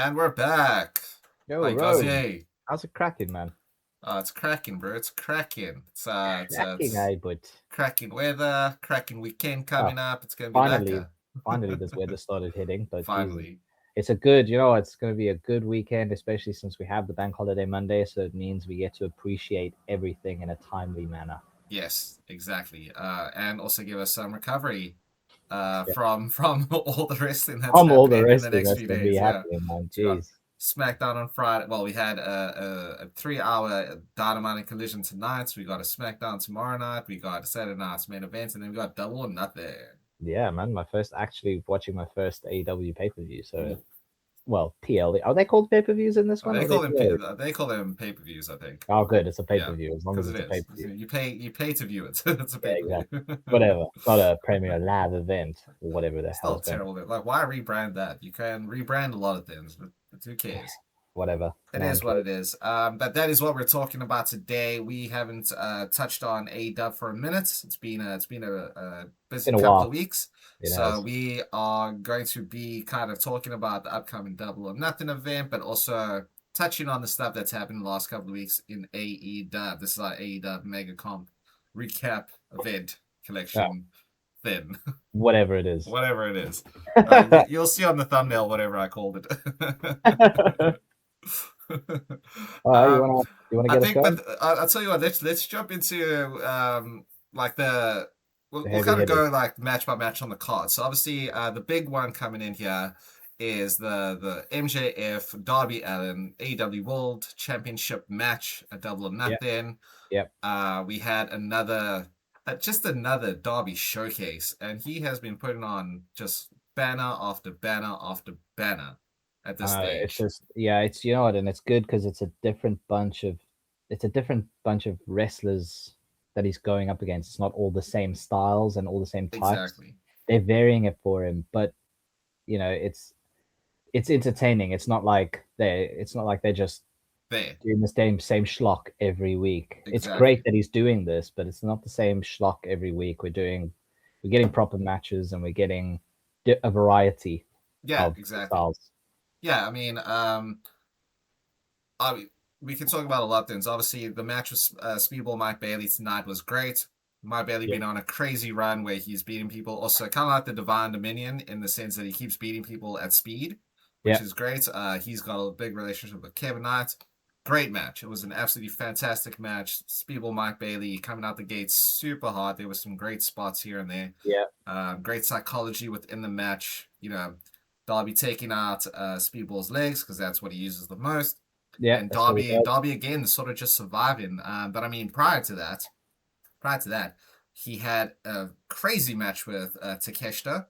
And we're back. Yo, Hi, Rome. Gozzy. How's it cracking, man? It's cracking, bro. It's cracking. Cracking, It's but cracking weather, cracking weekend oh, coming up. It's gonna be finally, lekker. finally, this weather started hitting. But Jesus, Finally. it's a good, it's going to be a good weekend, especially since we have the bank holiday Monday. So it means we get to appreciate everything in a timely manner. Yes, exactly. And also give us some recovery Yeah. from all the wrestling that's From all the happening in the wrestling next that's few going to be days. Yeah. happening, man. So we got Jeez. SmackDown on Friday. Well, we had a 3 hour Dynamite Collision tonight. So we got a SmackDown tomorrow night. We got a Saturday night's main event, and then we got Double or Nothing. Yeah, man. Watching my first AEW pay-per-view. So, well, PL. Are they called pay-per-views in this one? Or are they PL? They call them pay-per-views, I think. Oh, good. It's a Yeah, pay-per-view as long as because it it's a is. pay-per-view. You pay to view it. It's a Yeah, pay-per-view. exactly. Whatever. It's not a Premier Live event or whatever the Still hell's going. terrible. Like, why rebrand that? You can rebrand a lot of things, but who cares? Whatever. It No one is what cares. it is. But that is what we're talking about today. We haven't touched on A-Dub for a minute. It's been a busy Been a couple of while. weeks. It So has. we are going to be kind of talking about the upcoming Double or Nothing event, but also touching on the stuff that's happened in the last couple of weeks in AE-Dub. This is our AE-Dub Mega Comp recap event Oh, collection thing. whatever it is. Whatever it is. You'll see on the thumbnail whatever I called it. All right, um, you wanna I get us think, going? but I'll tell you what. Let's jump into like the The we'll heavy kind of hitters. go like match by match on the card. So obviously, the big one coming in here is the MJF Darby Allin AEW World Championship match, a Double or Yep, Nothing. yep. We had just another Darby showcase, and he has been putting on just banner after banner after banner at this It's stage. just it's what, and it's good because it's a different bunch of wrestlers that he's going up against. It's not all the same styles and all the same types. Exactly. They're varying it for him, but it's entertaining. It's not like they're just There. doing the same schlock every week. It's great Exactly. that he's doing this, but it's not the same schlock every week. We're getting proper matches and we're getting a variety Yeah, of exactly. styles. Yeah, I mean, I we can talk about a lot of things. Obviously, the match with Speedball Mike Bailey tonight was great. Mike Bailey Yeah, been on a crazy run where he's beating people. Also, kind of like the Divine Dominion in the sense that he keeps beating people at speed, which yeah, is great. He's got a big relationship with Kevin Knight. Great match. It was an absolutely fantastic match. Speedball Mike Bailey coming out the gates super hard. There were some great spots here and there. yeah, Great psychology within the match. Darby taking out Speedball's legs because that's what he uses the most, yeah. and That's what he does. Darby again sort of just surviving. But I mean, prior to that, he had a crazy match with Takeshita.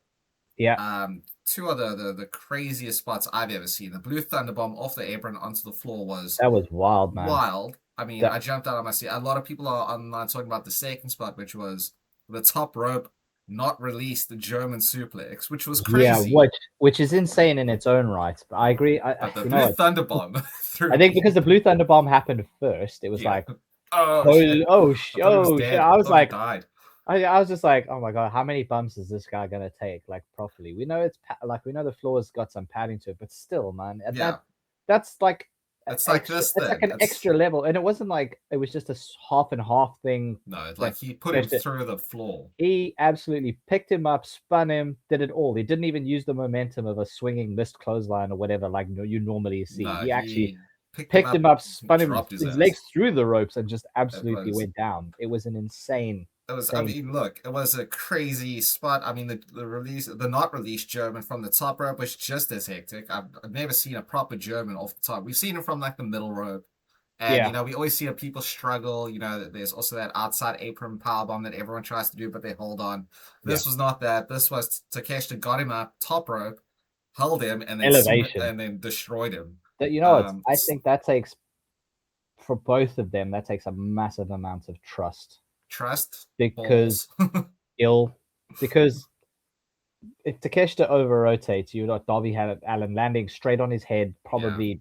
Yeah, Two of the craziest spots I've ever seen. The Blue Thunder Bomb off the apron onto the floor was that was wild, man. wild. I mean, That I jumped out of my seat. A lot of people are online talking about the second spot, which was the top rope not released the German suplex, which was yeah, crazy. which is insane in its own right. But I agree. But the You know Blue what? Thunder Bomb I threw think because me. the Blue Thunder Bomb happened first, it was Yeah. like, Oh oh, shit! I thought he was oh shit. dead. I I was thought he like, died. I was just like, oh my god, how many bumps is this guy gonna take like properly? We know we know the floor's got some padding to it, but still, man, Yeah, that's like it's like extra. this It's like then. an It's extra level, and it wasn't like it was just a half and half thing no, that like he put him Keshta. through the floor. He absolutely picked him up, spun him, did it all. He didn't even use the momentum of a swinging missed clothesline or whatever like you normally see. No, He actually he picked him picked him up, up, and spun him dropped his his ass. legs through the ropes, and just It absolutely was went down. It was an insane, It was, I insane. mean, look, it was a crazy spot. I mean, the not released German from the top rope was just as hectic. I've never seen a proper German off the top. We've seen it from like the middle rope. And, Yeah, we always see people struggle. There's also that outside apron powerbomb that everyone tries to do, but they hold on. yeah. This was not that. This was Takeshita got him up, top rope, held him, Elevation. and then destroyed him. That you know what? Um, I think that takes for both of them. That takes a massive amount of trust trust, because balls. ill because if Takeshita over rotates, you got Darby had Allen landing straight on his head, Yeah, probably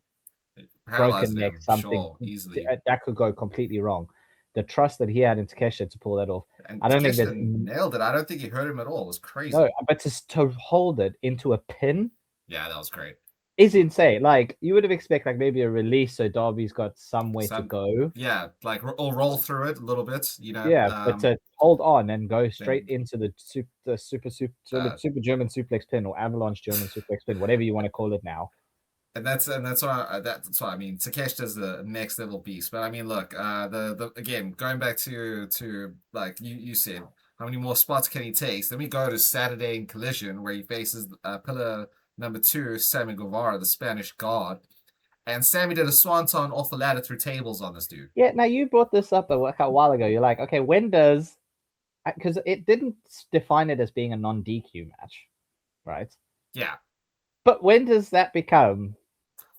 broken paralyzed neck, him, something sure, easily. that could go completely wrong. The trust that he had in Takeshita to pull that off, And I don't think there's Takeshita nailed it. I don't think he hurt him at all. It was no, crazy. but to hold it into a pin, Yeah, that was great. is insane. Like you would have expected like maybe a release so Darby's got somewhere to Some, go. yeah, like or roll through it a little bit, you know. Yeah, but to hold on and go straight Then into uh, super German suplex pin or avalanche German suplex pin, whatever you want to call it now. and that's why I mean Takeshita's the next level beast. But I mean, look, the again going back to like you said, how many more spots can he take? Then we go to Saturday in Collision where he faces pillar number 2, Sammy Guevara, the Spanish God, and Sammy did a swanton off the ladder through tables on this dude. Yeah, now you brought this up a while ago. You're like, okay, when does because it didn't define it as being a non DQ match, right? Yeah, But when does that become?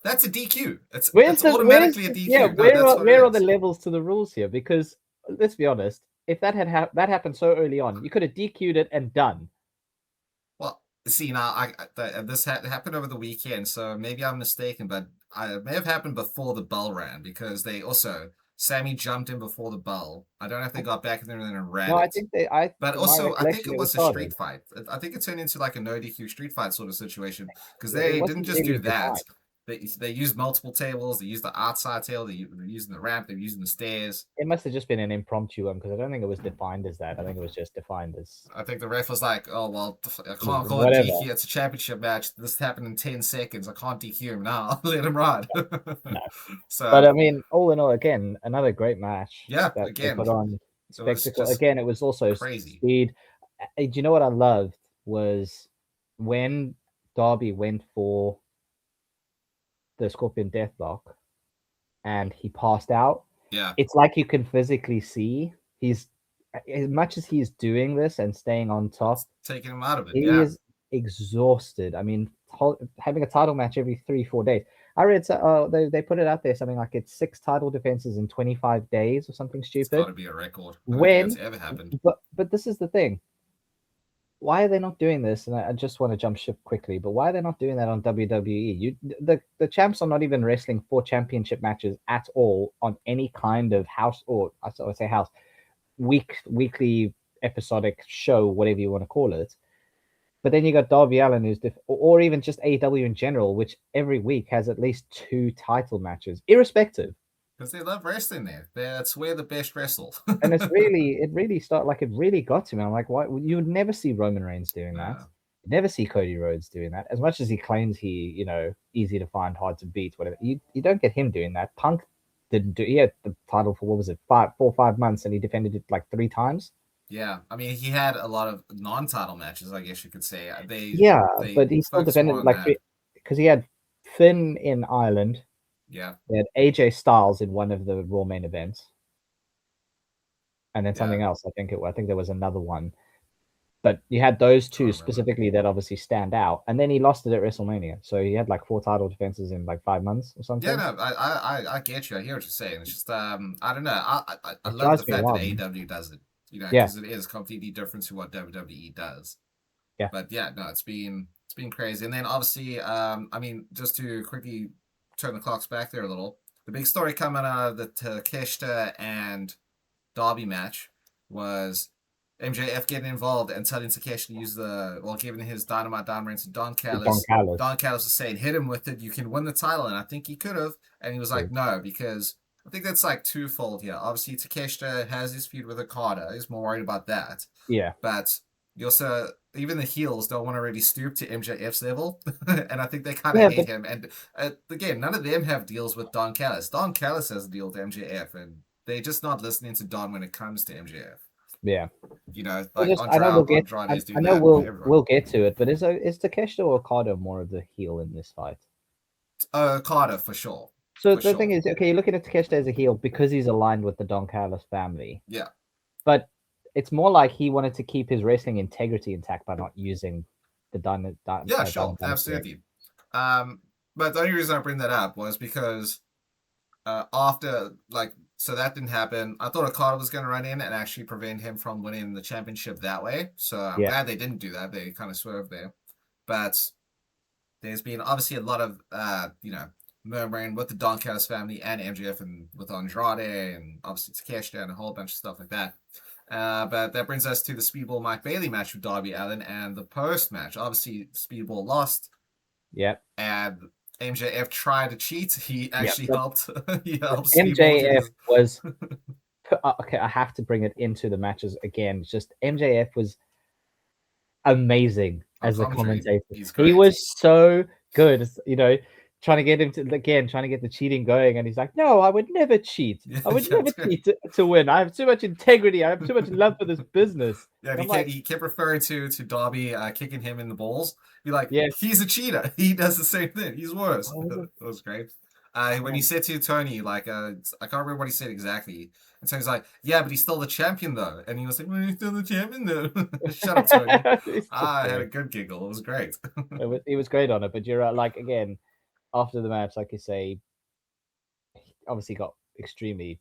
that's a DQ. Where's It's the where's automatically a yeah? DQ. No, that's what it Where are the is. levels to the rules here? Because let's be honest, if that that happened so early on, you could have DQ'd it and done. Well, see now, this happened over the weekend, so maybe I'm mistaken, but it may have happened before the bell ran because they also Sammy jumped in before the bell. I don't know if they got back in there and then ran No, I it, think I but from my also I think recollection it it was was a street started. fight. I think it turned into like a no DQ street fight sort of situation because It they didn't wasn't just do really that. defined. They used multiple tables. They used the outside table. They're using the ramp. They're using the stairs. It must have just been an impromptu one because I don't think it was defined as that. I think it was just defined as I think the ref was like, "Oh well, I can't call it whatever. DQ. It's a championship match. This happened in 10 seconds. I can't DQ him now. Let him ride." No, but So I mean, all in all, again, another great match yeah, that they again, put on. it was Spectacle. just Again, it was also crazy. speed. Do you know what I loved was when Darby went for the Scorpion Deathlock and he passed out. Yeah, It's like you can physically see he's as much as he's doing this and staying on top, it's taking him out of it. he Yeah, is exhausted. I mean, having a title match every 3 4 days. I read they put it out there something like it's 6 title defenses in 25 days or something it's got stupid. to be a record. I don't think that's When, ever happened. but this is the thing. Why are they not doing this? And I just want to jump ship quickly, but why are they not doing that on WWE? The champs are not even wrestling for championship matches at all on any kind of house or I would say house weekly episodic show, whatever you want to call it. But then you got Darby Allin, or even just AEW in general, which every week has at least 2 title matches, irrespective. Because they love wrestling there. That's where the best wrestle. And it really started like it really got to me. I'm like, why you would never see Roman Reigns doing that. No. You'd never see Cody Rhodes doing that. As much as he claims easy to find, hard to beat, whatever. You don't get him doing that. Punk didn't do. He had the title for what was it, 4 or 5 months, and he defended it like 3 times. Yeah, I mean, he had a lot of non-title matches, I guess you could say. Yeah, They but he still focus more defended on like that. because he had Finn in Ireland. Yeah, He had AJ Styles in one of the Raw main events, and then yeah, something else. I think there was another one. But you had those two can't remember. specifically that obviously stand out, and then he lost it at WrestleMania. So he had like 4 title defenses in like 5 months or Yeah, something. no, I get you. I hear what you're saying. It's just I don't know. I It love the drives me fact that wild. AEW does it. You know, Yeah, because it is completely different to what WWE does. yeah. But yeah, no, it's been crazy. And then obviously, I mean, just to quickly turn the clocks back there a little, the big story coming out of the Takeshita and Darby match was MJF getting involved and telling Takeshi to use giving his Dynamite Diamond to Don Don Callis. Callis. Don Callis was saying, hit him with it, you can win the title. And I think he could have. And he was like, True. no, because I think that's like twofold here. Obviously, Takeshita has his feud with Okada. He's more worried about that. Yeah, But you also, even the heels don't want to really stoop to MJF's level. And I think they kind of yeah, hate but him. And again, none of them have deals with Don Callis. Don Callis has a deal with MJF. And they're just not listening to Don when it comes to MJF. yeah. You know, We'll like just I know we'll get Andrade's I doing know that with everyone. we'll get to it, but is Takeshita or Okada more of the heel in this fight? Carter for sure, So for the thing sure. is, okay, you're looking at Takeshita as a heel because he's aligned with the Don Callis family, Yeah, but it's more like he wanted to keep his wrestling integrity intact by not using the yeah, sure, Diamond Dynasty ring. absolutely. Um, but the only reason I bring that up was because after so that didn't happen. I thought Okada was going to run in and actually prevent him from winning the championship that way. So I'm Yeah, glad they didn't do that. They kind of swerved there. But there's been obviously a lot of murmuring with the Don Callis family and MJF and with Andrade and obviously Takeshita and a whole bunch of stuff like that. But that brings us to the Speedball Mike Bailey match with Darby Allin and the post match. Obviously, Speedball lost, yeah. and MJF tried to cheat. He Yeah, actually but helped. He helped Speedball get MJF his. was okay. I have to bring it into the matches again. Just MJF was amazing On as a commentary, commentator. he's He great. was so good. Trying to get him to trying to get the cheating going, and he's like, "No, I would never cheat. Yeah, I would yeah, never cheat to win. I have too much integrity. I have too much love for this business." yeah. And And I'm like, he kept referring to Darby kicking him in the balls. Be like, "Yes, he's a cheater. He does the same thing. He's worse. what was That it? was great. When he Man, said to Tony, like, I can't remember what he said exactly. And Tony's like, yeah, but he's still the champion though. And he was like, well, he's still the champion though. Shut up, Tony. it's just I had a great. good giggle. It was great. It was great on it, but you're like again after the match, like you say, obviously got extremely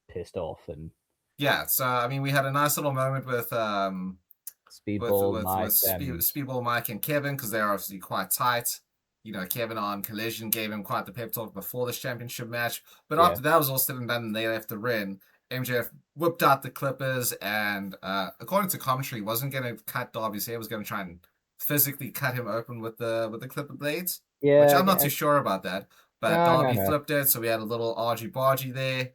pissed off and Yeah. So I mean, we had a nice little moment with Speedball, Mike, and Speedball Mike and Kevin because they're obviously quite tight. You know, Kevin on Collision gave him quite the pep talk before this championship match. But yeah, after that was all said and done and they left the ring, MJF whipped out the clippers and, according to commentary, wasn't going to cut Darby's hair, was going to try and physically cut him open with the clipper blades, which yeah. I'm not too sure about that. But No, no, Darby no. flipped it, so we had a little argy bargy there,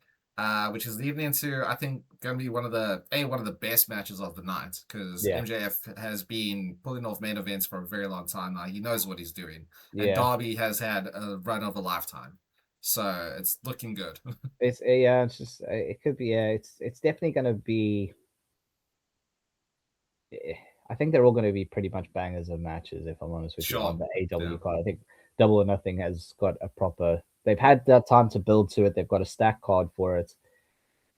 which is leading into I think going to be one of the best matches of the night because Yeah, MJF has been pulling off main events for a very long time now. He knows what he's doing, and yeah. Darby has had a run of a lifetime, so it's looking good. Yeah. It's just it could be. Yeah, it's definitely gonna be. I think they're all going to be pretty much bangers of matches. If I'm honest with you, on Sure, the yeah, AW card, I think Double or Nothing has got a proper. They've had that time to build to it. They've got a stack card for it.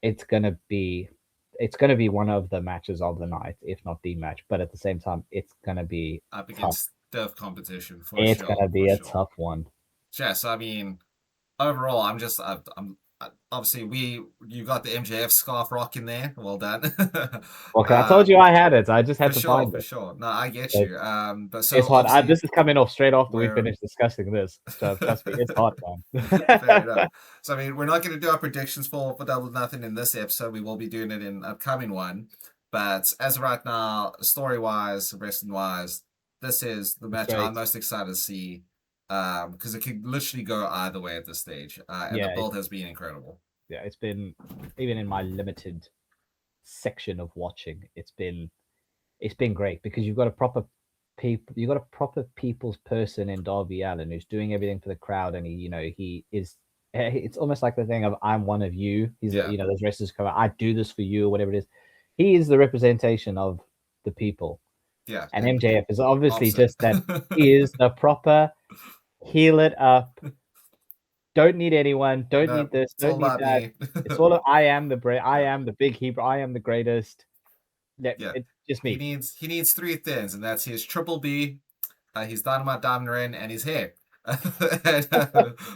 It's gonna be. It's gonna be one of the matches of the night, if not the match. But at the same time, it's gonna be up tough. against tough competition for It's gonna sure, be for a sure. tough one. Yes, I mean overall, I'm obviously you got the MJF scarf rocking there. Well done. Okay, I uh, told you I had it. I just for had to sure, find for it. sure. No, I get But you. But it's so hot. obviously This is coming off straight after we we're finish discussing this. So trust me, it's hot, fair enough. man. So I mean, we're not going to do our predictions for Double or Nothing in this episode. We will be doing it in an upcoming one. But as of right now, story wise, wrestling wise, this is the It's match I'm great. most excited to see. Because it could literally go either way at this stage, and the Yeah, build has been incredible. yeah. It's been even in my limited section of watching. It's been great because you've got a proper people's person in Darby Allen who's doing everything for the crowd, and he is. It's almost like the thing of I'm one of you. He's Yeah, those wrestlers come out. I do this for you or whatever it is. He is the representation of the people, yeah, and and MJF is obviously opposite. just that. He is the proper heal it up. Don't need anyone. Don't No, need this. it's all Don't need about that. me. It's all of I Yeah, am the big Hebrew. I am the greatest. Yeah, yeah. it's just me. He needs three things, and that's his triple B, his dynamite diamond ring, and his hair. And,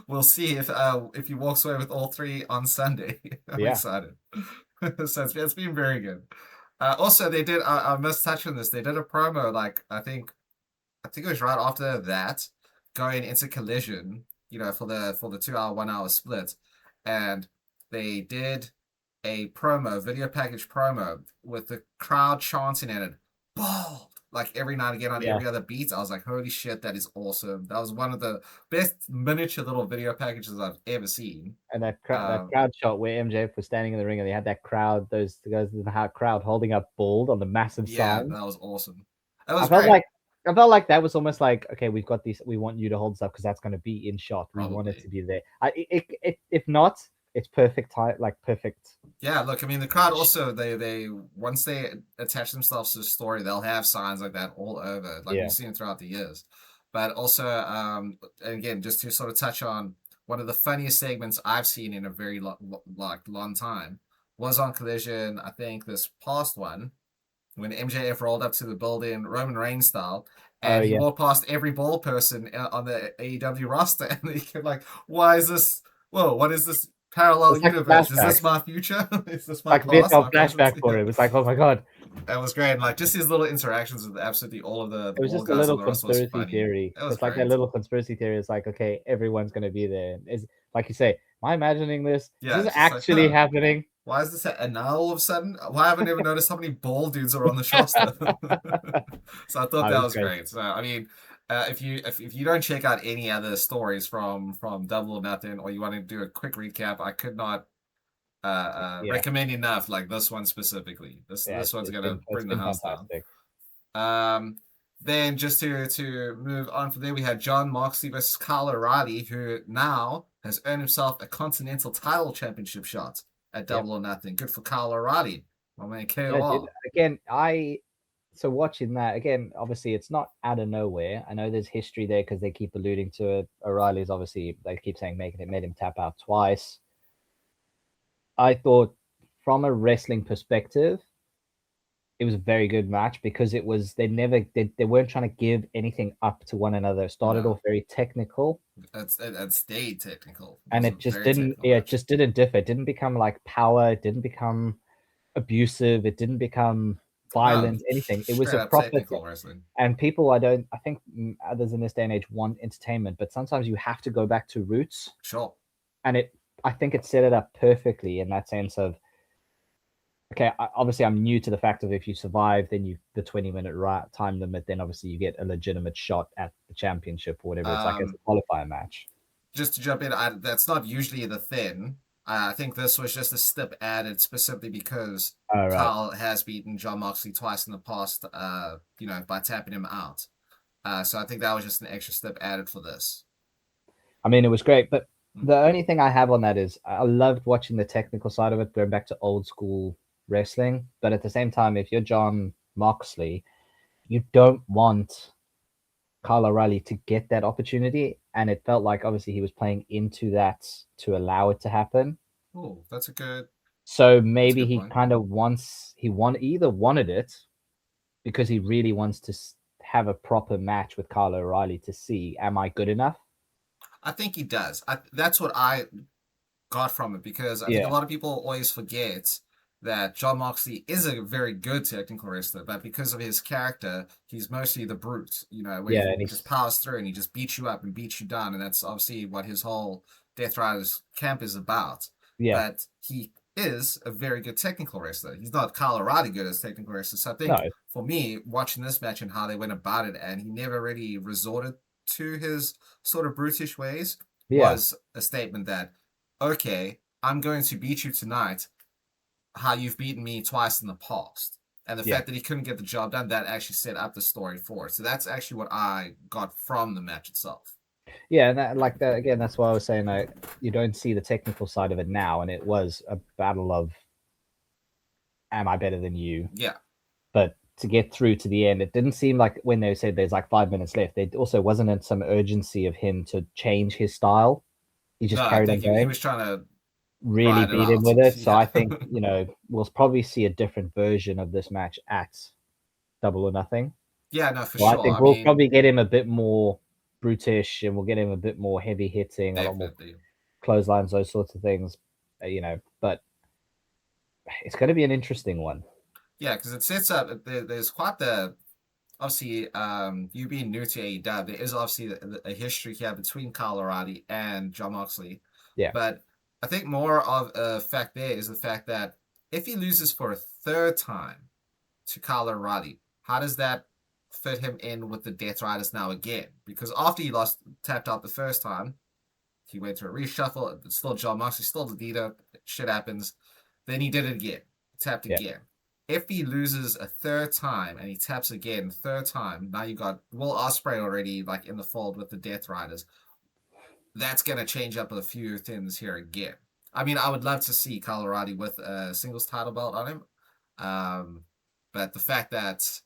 we'll see if he walks away with all three on Sunday. I'm Yeah. excited. So it's been very good. Also, they did. I must touch on this. They did a promo like I think it was right after that, going into Collision, for the 2 hour, 1 hour split, and they did a video package promo with the crowd chanting at it, bald, like every night again on Yeah. every other beat. I was like, holy shit, that is awesome. That was one of the best miniature little video packages I've ever seen. And that Um, crowd shot where MJF was standing in the ring and they had that crowd, those guys in the crowd holding up Bald on the massive yeah, signs. that was awesome. That I was felt great. like I felt like that was almost like, okay, we've got these. We want you to hold stuff because that's going to be in shot. We want it Probably. to be there. If not, it's perfect time, like perfect. Yeah, look, I mean, the crowd also they once they attach themselves to the story, they'll have signs like that all over, like Yeah. we've seen it throughout the years. But also, again, just to sort of touch on one of the funniest segments I've seen in a very long time was on Collision. I think this past one when MJF rolled up to the building, Roman Reigns style, Oh and he yeah. walked past every bald person on the AEW roster, and he kept like, "Why is this? Whoa, what is this parallel It's like a universe? Is flashback. this my future? Is this my Like a past? Vietnam My present?" flashback for Yeah, it. It was like, oh my god. that was great. And like just his little interactions with absolutely all of the It was bald just a guys on little the roster was conspiracy funny. theory. That was It's like that great. little conspiracy theory. It's like, okay, everyone's gonna be there. Is like you say, am I imagining this? Is Yeah, this it's just like, actually huh? happening? Why is this? And now all of a sudden, why haven't I ever noticed how many bald dudes are on the roster? So I thought Oh, it that was was great. great. So I mean, if you don't check out any other stories from Double or Nothing, or you want to do a quick recap, I could not Yeah, recommend enough. Like this one specifically, yeah, this one's gonna it's bring the been house down. fantastic. Um, then just to move on from there, we had John Moxley versus Kyle O'Reilly, who now has earned himself a Continental Title Championship shot at Yep. Double or Nothing. Good for Kyle O'Reilly, my man Yeah, dude. KOR. Again, so watching that again, obviously it's not out of nowhere. I know there's history there because they keep alluding to it. O'Reilly's obviously they keep saying making it made him tap out twice. I thought from a wrestling perspective, it was a very good match because it was they weren't trying to give anything up to one another. It started No, off very technical that's stayed technical. It and was a it just very didn't technical yeah, it match. just didn't differ. It didn't become like power, it didn't become abusive, it didn't become No, violent, anything. It was straight a up proper technical wrestling. and people I think others in this day and age want entertainment, but sometimes you have to go back to roots Sure. and it I think it set it up perfectly in that sense of okay, obviously I'm new to the fact of if you survive, then you the 20-minute time limit, then obviously you get a legitimate shot at the championship or whatever. It's like as Um, a qualifier match. just to jump in, that's not usually the thing. I think this was just a step added specifically because All right. Carl has beaten John Moxley twice in the past, by tapping him out. So I think that was just an extra step added for this. I mean, it was great, but Mm. the only thing I have on that is I loved watching the technical side of it, going back to old school wrestling. But at the same time, if you're John Moxley, you don't want Kyle O'Reilly to get that opportunity. And it felt like obviously he was playing into that to allow it to happen. Oh, So that's a maybe good he point. kind of either wanted it because he really wants to have a proper match with Kyle O'Reilly to see, am I good enough? I think he does. That's what I got from it because I think a Yeah. lot of people always forget that John Moxley is a very good technical wrestler, but because of his character, he's mostly the brute, where Yeah. he And just he's, powers through and he just beats you up and beats you down, and that's obviously what his whole Death Riders camp is about. yeah. But he is a very good technical wrestler. He's not Kyle O'Reilly good as technical wrestler. So I No. think for me, watching this match and how they went about it, and he never really resorted to his sort of brutish ways, Yeah. was a statement that, okay, I'm going to beat you tonight, how you've beaten me twice in the past. And the Yeah. fact that he couldn't get the job done, that actually set up the story for it. So that's actually what I got from the match itself. Yeah. And that, like that, again, that's why I was saying you don't see the technical side of it now. And it was a battle of, am I better than you? Yeah. But to get through to the end, it didn't seem like when they said there's like 5 minutes left, there also wasn't some urgency of him to change his style. He No, just I carried think on he going, was trying to really ride it beat him out. with it. So Yeah. I think, we'll probably see a different version of this match at Double or Nothing. Yeah, no, for So I sure. think I we'll mean, probably get him a bit more brutish and we'll get him a bit more heavy hitting, a lot more definitely. clotheslines, those sorts of things, but it's going to be an interesting one. Yeah, because it sets up, there's quite the, obviously, you being new to AEW, there is obviously a history here between Kyle O'Reilly and John Moxley. Yeah. But I think more of a fact there is the fact that if he loses for a third time to Kyle O'Reilly, how does that fit him in with the Death Riders now again? Because after he tapped out the first time, he went to a reshuffle. It's still John Moxley, still the leader. Shit happens. Then he did it again. Tapped Yeah. again. If he loses a third time and he taps again, third time, now you got Will Ospreay already like in the fold with the Death Riders. That's gonna change up a few things here again. I mean, I would love to see Colorado with a singles title belt on him, but the fact that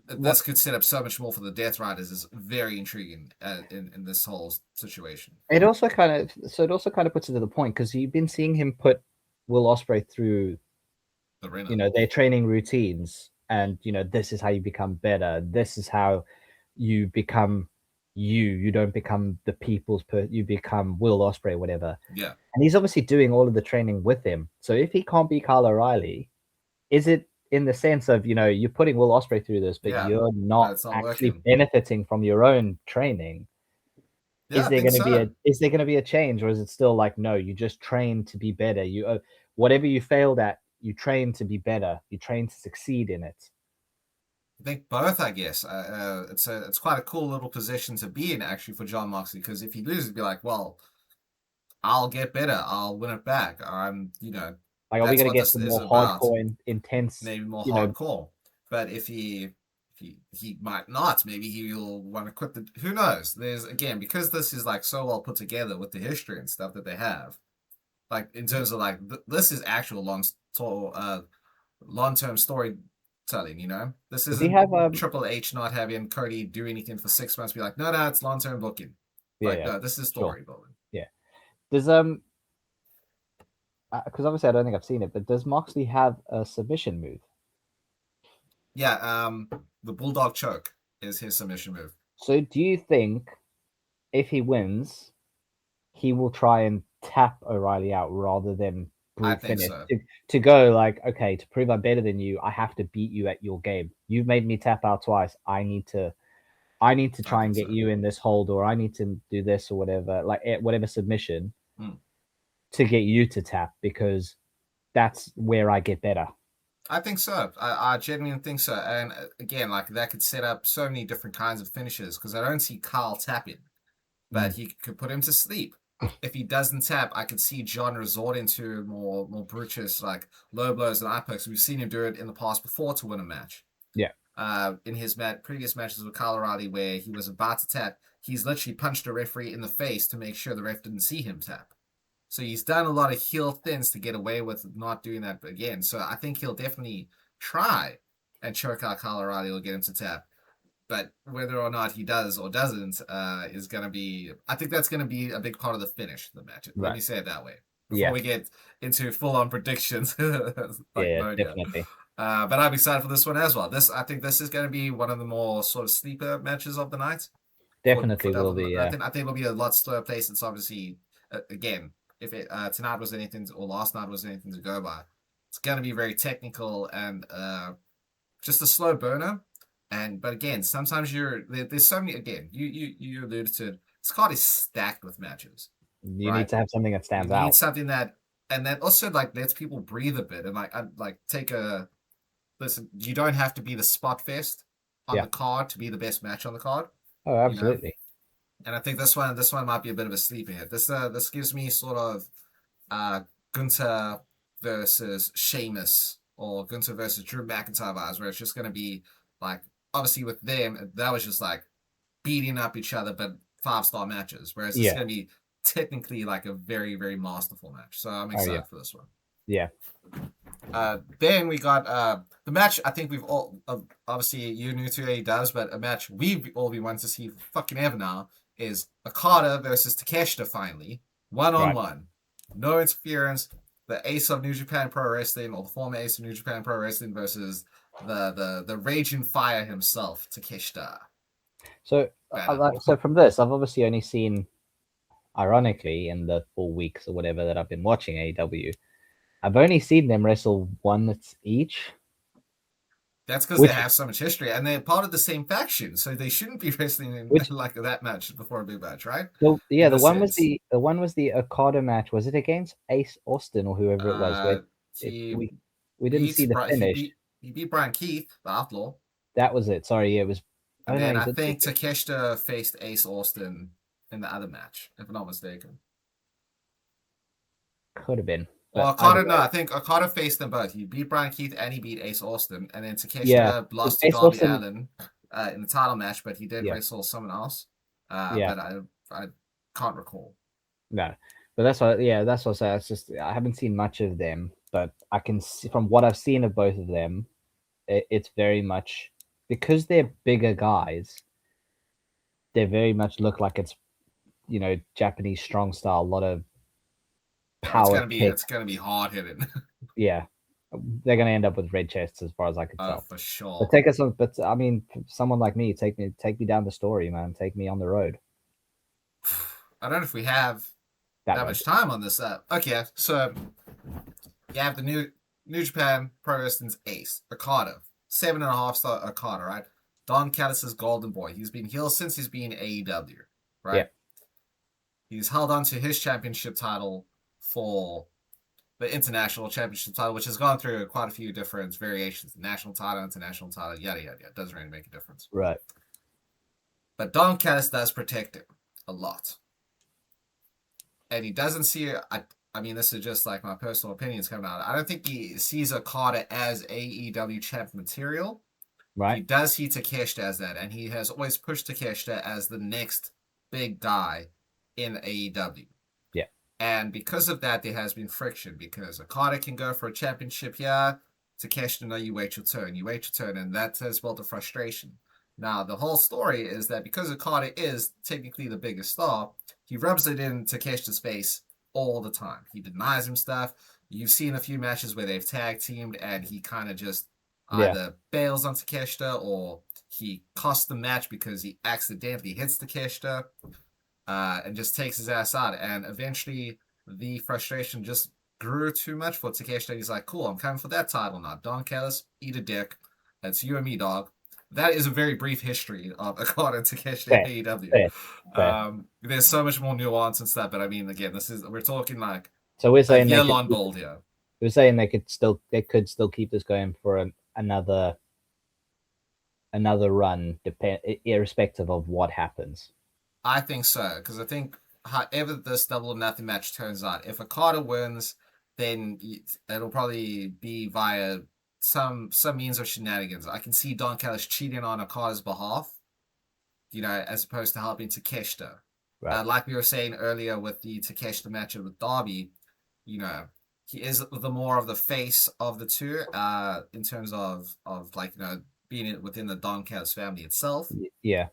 What this could set up so much more for the Death Riders is very intriguing in this whole situation. it also kind of puts it to the point because you've been seeing him put Will Ospreay through The Renner. their training routines and this is how you become better, this is how you become you don't become the you become Will Ospreay, whatever. Yeah. And he's obviously doing all of the training with him, so if he can't be Kyle O'Reilly, is it in the sense of you're putting Will Ospreay through this but Yeah. you're But not it's not actually working. benefiting from your own training? Yeah, I think so. Is there going to be a change, or is it still like no, you just train to be better, whatever you failed at, you train to be better, you train to succeed in it? I think both, I guess. It's quite a cool little position to be in, actually, for John Moxley, because if he loses, be like, well, I'll get better. I'll win it back. Like, are we That's going to what get this some is more about. hardcore, intense? Maybe more You know, hardcore. But if he might not. Maybe he'll want to quit the. Who knows? There's again, because this is like so well put together with the history and stuff that they have. Like in terms of like this is actual long term storytelling. This does he isn't have Triple H not having Cody do anything for 6 months. Be like, no, it's long term booking. Yeah, Like yeah, no, this is sure, story building. yeah. Does because obviously I don't think I've seen it, but does Moxley have a submission move? Yeah, the Bulldog Choke is his submission move. So do you think if he wins, he will try and tap O'Reilly out rather than I brute think finish so. to go like, okay, to prove I'm better than you, I have to beat you at your game. You've made me tap out twice. I need to I try and think get so. you in this hold, or I need to do this or whatever, like whatever submission Hmm. to get you to tap because that's where I get better. I think so. I genuinely think so. And again, like that could set up so many different kinds of finishes because I don't see Carl tapping, but Mm. he could put him to sleep. If he doesn't tap, I could see John resorting to more brutish like low blows and uppercuts. We've seen him do it in the past before to win a match. Yeah, In his previous matches with Kyle O'Reilly, where he was about to tap, he's literally punched a referee in the face to make sure the ref didn't see him tap. So he's done a lot of heel thins to get away with not doing that again. So I think he'll definitely try and choke out Kyle O'Reilly or get him to tap. But whether or not he does or doesn't is going to be, I think that's going to be a big part of the finish of the match. Let right. me say it that way before Yeah, we get into full on predictions yeah, like yeah, Monia. definitely, But I'm excited for this one as well. I think this is going to be one of the more sort of sleeper matches of the night for definitely will Double. be. I think it'll be a lot slower pace. It's obviously again, if tonight was anything or last night was anything to go by, it's going to be very technical and just a slow burner. But again, sometimes there's so many. Again, you alluded to it, this card is stacked with matches, You need right? to have something that You stands need out. something that also like lets people breathe a bit and like take a listen. You don't have to be the spot fest on Yeah. the card to be the best match on the card, Oh, you know. absolutely. And I think this one might be a bit of a sleeper hit. This gives me sort of uh Gunter versus Sheamus or Gunter versus Drew McIntyre vibes, where it's just gonna be like obviously with them that was just like beating up each other, but 5-star matches. Whereas this is Yeah. gonna be technically like a very very masterful match. So I'm Oh, yeah. excited for this one. Yeah. Then we got the match. I think we've all obviously you're new to AEW, but a match we've all been wanting to see fucking ever now is Okada versus Takeshita finally 1 on Right. 1, no interference. The ace of New Japan Pro Wrestling, or the former ace of New Japan Pro Wrestling, versus the raging fire himself, Takeshita. So, Banner. so from this, I've obviously only seen, ironically, in the 4 weeks or whatever that I've been watching AEW, I've only seen them wrestle once each, That's because they which, have so much history, and they're part of the same faction, so they shouldn't be wrestling in which, like that match before a big match, right? yeah, In the this one was sense. the Okada match. Was it against Ace Austin or whoever it was? Where Uh, it he we didn't see the He finish. beat Brian Keith, the Outlaw, That was it. Sorry, yeah, it was. and Oh no, then he I did beat think him. Takeshita faced Ace Austin in the other match, if I'm not mistaken. Could have been, Or but either Okada, no, way, I think Okada faced them both. He beat Brian Keith and he beat Ace Austin, and then yeah, Takeshita because lost to Ace Darby Austin, Allin in the title match, but he did yeah, wrestle someone else. yeah, But I can't recall. no, but that's what, yeah, that's what I say. It's just I haven't seen much of them, but I can see from what I've seen of both of them, it's very much because they're bigger guys. They very much look like it's Japanese strong style, a lot of Oh, it's power gonna be kick. hard hitting. Yeah, they're gonna end up with red chests as far as I can tell. For But sure. take us on. But I mean, someone like me, take me down the story, man. Take me on the road. I don't know if we have That that won't much do. time on this. Okay, so you have the New Japan Pro Wrestling's ace, Okada, 7.5-star Okada, right? Don Callis' golden boy. He's been heel since he's been AEW, Yeah, right? He's held on to his championship title for the international championship title, which has gone through quite a few different variations: national title, international title, yada yada yada. It doesn't really make a difference. Right. But Don Callis does protect him a lot, and he doesn't see it. I mean, this is just like my personal opinions coming out. I don't think he sees Okada as AEW champ material. Right. He does see Takeshita as that, and he has always pushed Takeshita as the next big guy in AEW. Yeah. And because of that, there has been friction because Okada can go for a championship here. Takeshita, no, you wait your turn. You wait your turn, and that has built a frustration. Now, the whole story is that because Okada is technically the biggest star, he rubs it in Takeshita's face all the time. He denies him stuff. You've seen a few matches where they've tag teamed, and he kind of just either bails on Takeshita or he costs the match because he accidentally hits Takeshita and just takes his ass out. And eventually, the frustration just grew too much for Takeshita. He's like, cool, I'm coming for that title now. Don Callis, eat a dick. That's you and me, dog. That is a very brief history of Okada and Takeshita in AEW. There's so much more nuance and stuff, but I mean, again, we're talking like so we're saying a year-long build here. We're saying they could still keep this going for another run, irrespective of what happens. I think so, because I think however this double or nothing match turns out, if Okada wins, then it'll probably be via some means of shenanigans. I can see Don Callis cheating on Okada's behalf, as opposed to helping Takeshita. Right. Like we were saying earlier with the Takeshita match with Darby, he is the more of the face of the two, in terms of like being within the Don Callis family itself. Yeah.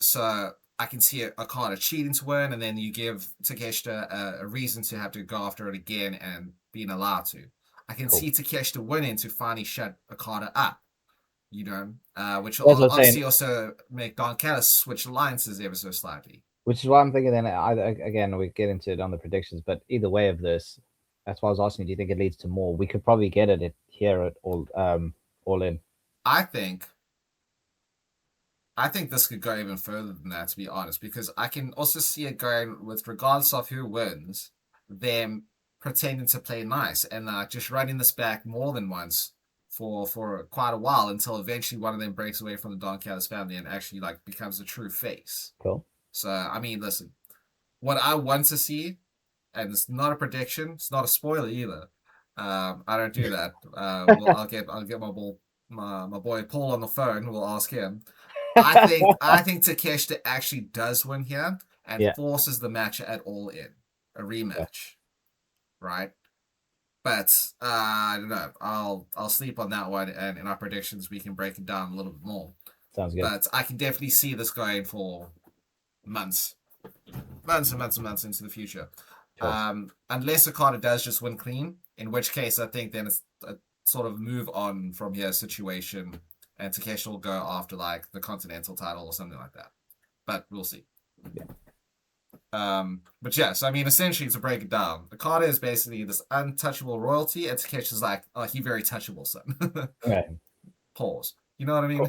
So I can see Okada cheating to win, and then you give Takeshita a reason to have to go after it again and being allowed to. I can see Takeshita winning to finally shut Okada up, which will obviously also make Don Callis switch alliances ever so slightly. Which is why I'm thinking then, again, we get into it on the predictions, but either way of this, that's why I was asking, do you think it leads to more? We could probably get it here at All In. I think this could go even further than that, to be honest, because I can also see it going with, regardless of who wins, them pretending to play nice and just running this back more than once for quite a while until eventually one of them breaks away from the Don Callis family and actually becomes a true face. Cool. So, I mean, listen, what I want to see, and it's not a prediction, it's not a spoiler either. I don't do that. I'll get my boy Paul on the phone. We'll ask him. I think Takeshita actually does win here and forces the match at All In, a rematch, right? But I don't know. I'll sleep on that one, and in our predictions we can break it down a little bit more. Sounds good. But I can definitely see this going for months and months and months into the future. Unless Okada does just win clean, in which case I think then it's a sort of move on from here situation, and Takeshita will go after the Continental title or something like that. But we'll see. Yeah. But yes, I mean, essentially to break it down, Okada is basically this untouchable royalty, and Takeshi's like, oh, he very touchable, son. Right. Pause. You know what I mean?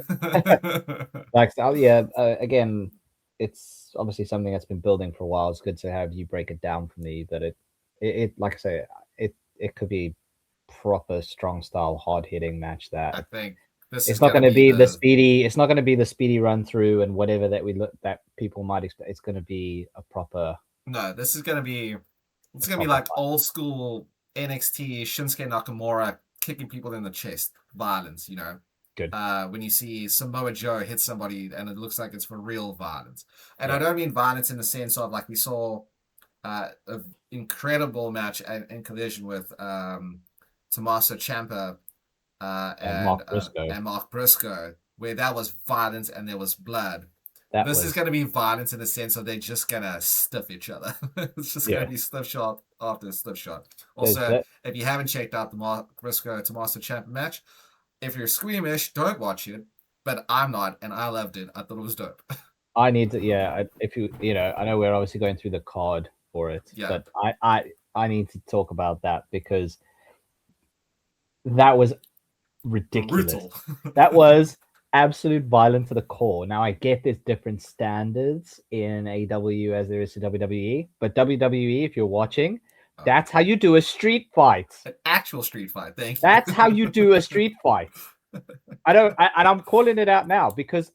Again, it's obviously something that's been building for a while. It's good to have you break it down for me, but it like I say, it could be proper strong style, hard hitting match that I think it's not going to be the speedy. It's not going to be the speedy run through and whatever that people might expect. It's going to be a proper. No, this is going to be. It's going to be like old school NXT Shinsuke Nakamura kicking people in the chest violence. Good. When you see Samoa Joe hit somebody and it looks like it's for real violence, and I don't mean violence in the sense of we saw an incredible match in Collision with Tommaso Ciampa. And Mark Briscoe, where that was violence and there was blood. This is going to be violence in the sense of they're just going to stiff each other. It's just going to be stiff shot after stiff shot. Also, if you haven't checked out the Mark Briscoe-Tommaso Ciampa match, if you're squeamish, don't watch it. But I'm not, and I loved it. I thought it was dope. I need to, if I know we're obviously going through the card for it, but I need to talk about that because that was ridiculous. That was absolute violence to the core. Now I get there's different standards in AEW as there is to WWE, but WWE, if you're watching, That's how you do a street fight. An actual street fight. Thank you. That's how you do a street fight. And I'm calling it out now because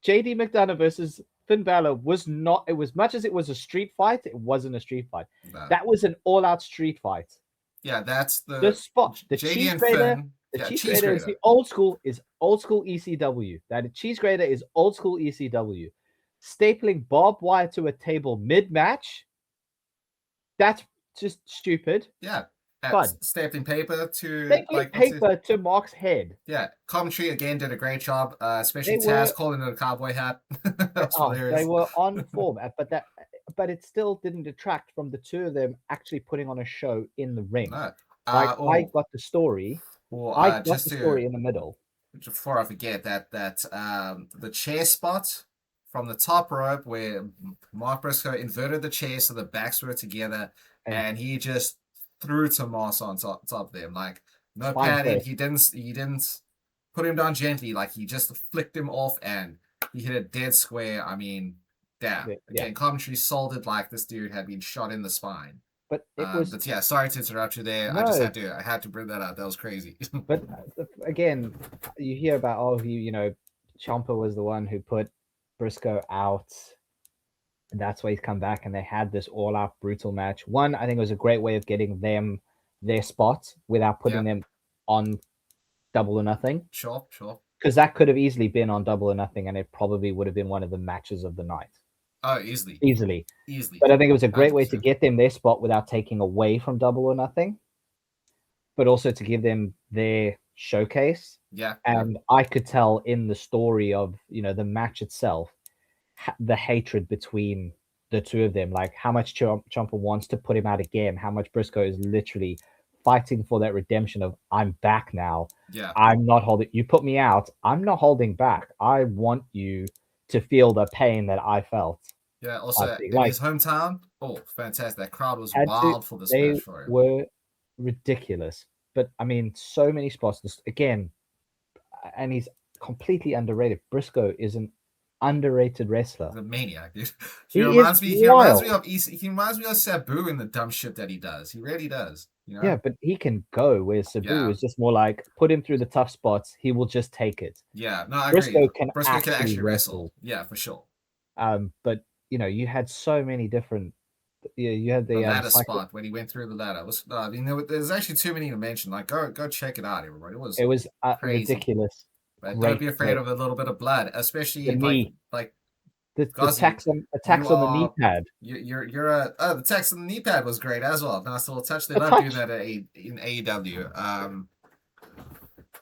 JD McDonough versus Finn Balor was not. It was much as it was a street fight. It wasn't a street fight. No. That was an all-out street fight. Yeah, that's The spot. The JD cheese and grater. Finn. The Yeah, cheese cheese grater is grater. the old school ECW. That cheese grater is old school ECW. Stapling barbed wire to a table mid-match. That's just stupid. Yeah. Fun. Stapling paper to Stapling paper to Mark's head. Yeah, commentary again did a great job, especially Taz calling it a cowboy hat. They were on form, but it still didn't detract from the two of them actually putting on a show in the ring. No. I got the story. I got the story in the middle. Before I forget that the chair spot from the top rope where Mark Briscoe inverted the chair so the backs were together, and he just threw Tomas on top of them, like no padding. He didn't put him down gently, like he just flicked him off and he hit a dead square. I mean, damn. Again, commentary sold it like this dude had been shot in the spine. But it was. But yeah, sorry to interrupt you there. No. I had to bring that up. That was crazy. But again, you hear about Ciampa was the one who put Briscoe out. And that's why he's come back, and they had this all-out brutal match. One, I think it was a great way of getting them their spot without putting them on Double or Nothing. Sure. Because that could have easily been on Double or Nothing, and it probably would have been one of the matches of the night. Oh, easily. But I think it was a great 100%. way to get them their spot without taking away from Double or Nothing, but also to give them their showcase. Yeah. And I could tell in the story of the match itself, the hatred between the two of them, like how much Ciampa wants to put him out again, how much Briscoe is literally fighting for that redemption of I'm back now. Yeah. I'm not holding. You put me out. I'm not holding back. I want you to feel the pain that I felt. Yeah. Also, in his hometown, fantastic! That crowd was wild for this match for him. They were ridiculous, but I mean, so many spots. Again, and he's completely underrated. Briscoe is an underrated wrestler. He's a maniac, dude. He reminds me of Sabu in the dumb shit that he does. He really does. Yeah, but he can go where Sabu is just more like put him through the tough spots. He will just take it. Yeah, no, I Briscoe agree. Briscoe can actually wrestle. Yeah, for sure. But you had so many different. You had the ladder spot when he went through the ladder. There's actually too many to mention. Like, go check it out, everybody. It was ridiculous. But don't be afraid of a little bit of blood, especially like the attacks on the knee pad. The attacks on the knee pad was great as well. Nice little touch. They love doing that in AEW.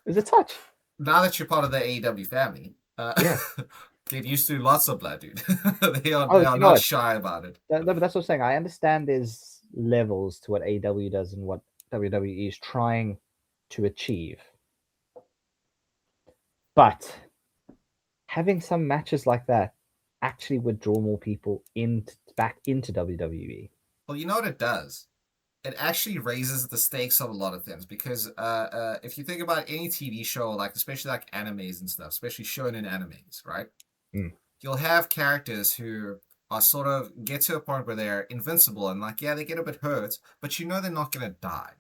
It's a touch. Now that you're part of the AEW family, get used to lots of blood, dude. they are not shy about it. But that's what I'm saying. I understand there's levels to what AEW does and what WWE is trying to achieve. But having some matches like that actually would draw more people back into WWE. Well, you know what it does? It actually raises the stakes of a lot of things because if you think about any TV show, like especially like animes and stuff, especially shonen animes, right? You'll have characters who are sort of get to a point where they're invincible and like, they get a bit hurt, but they're not going to die.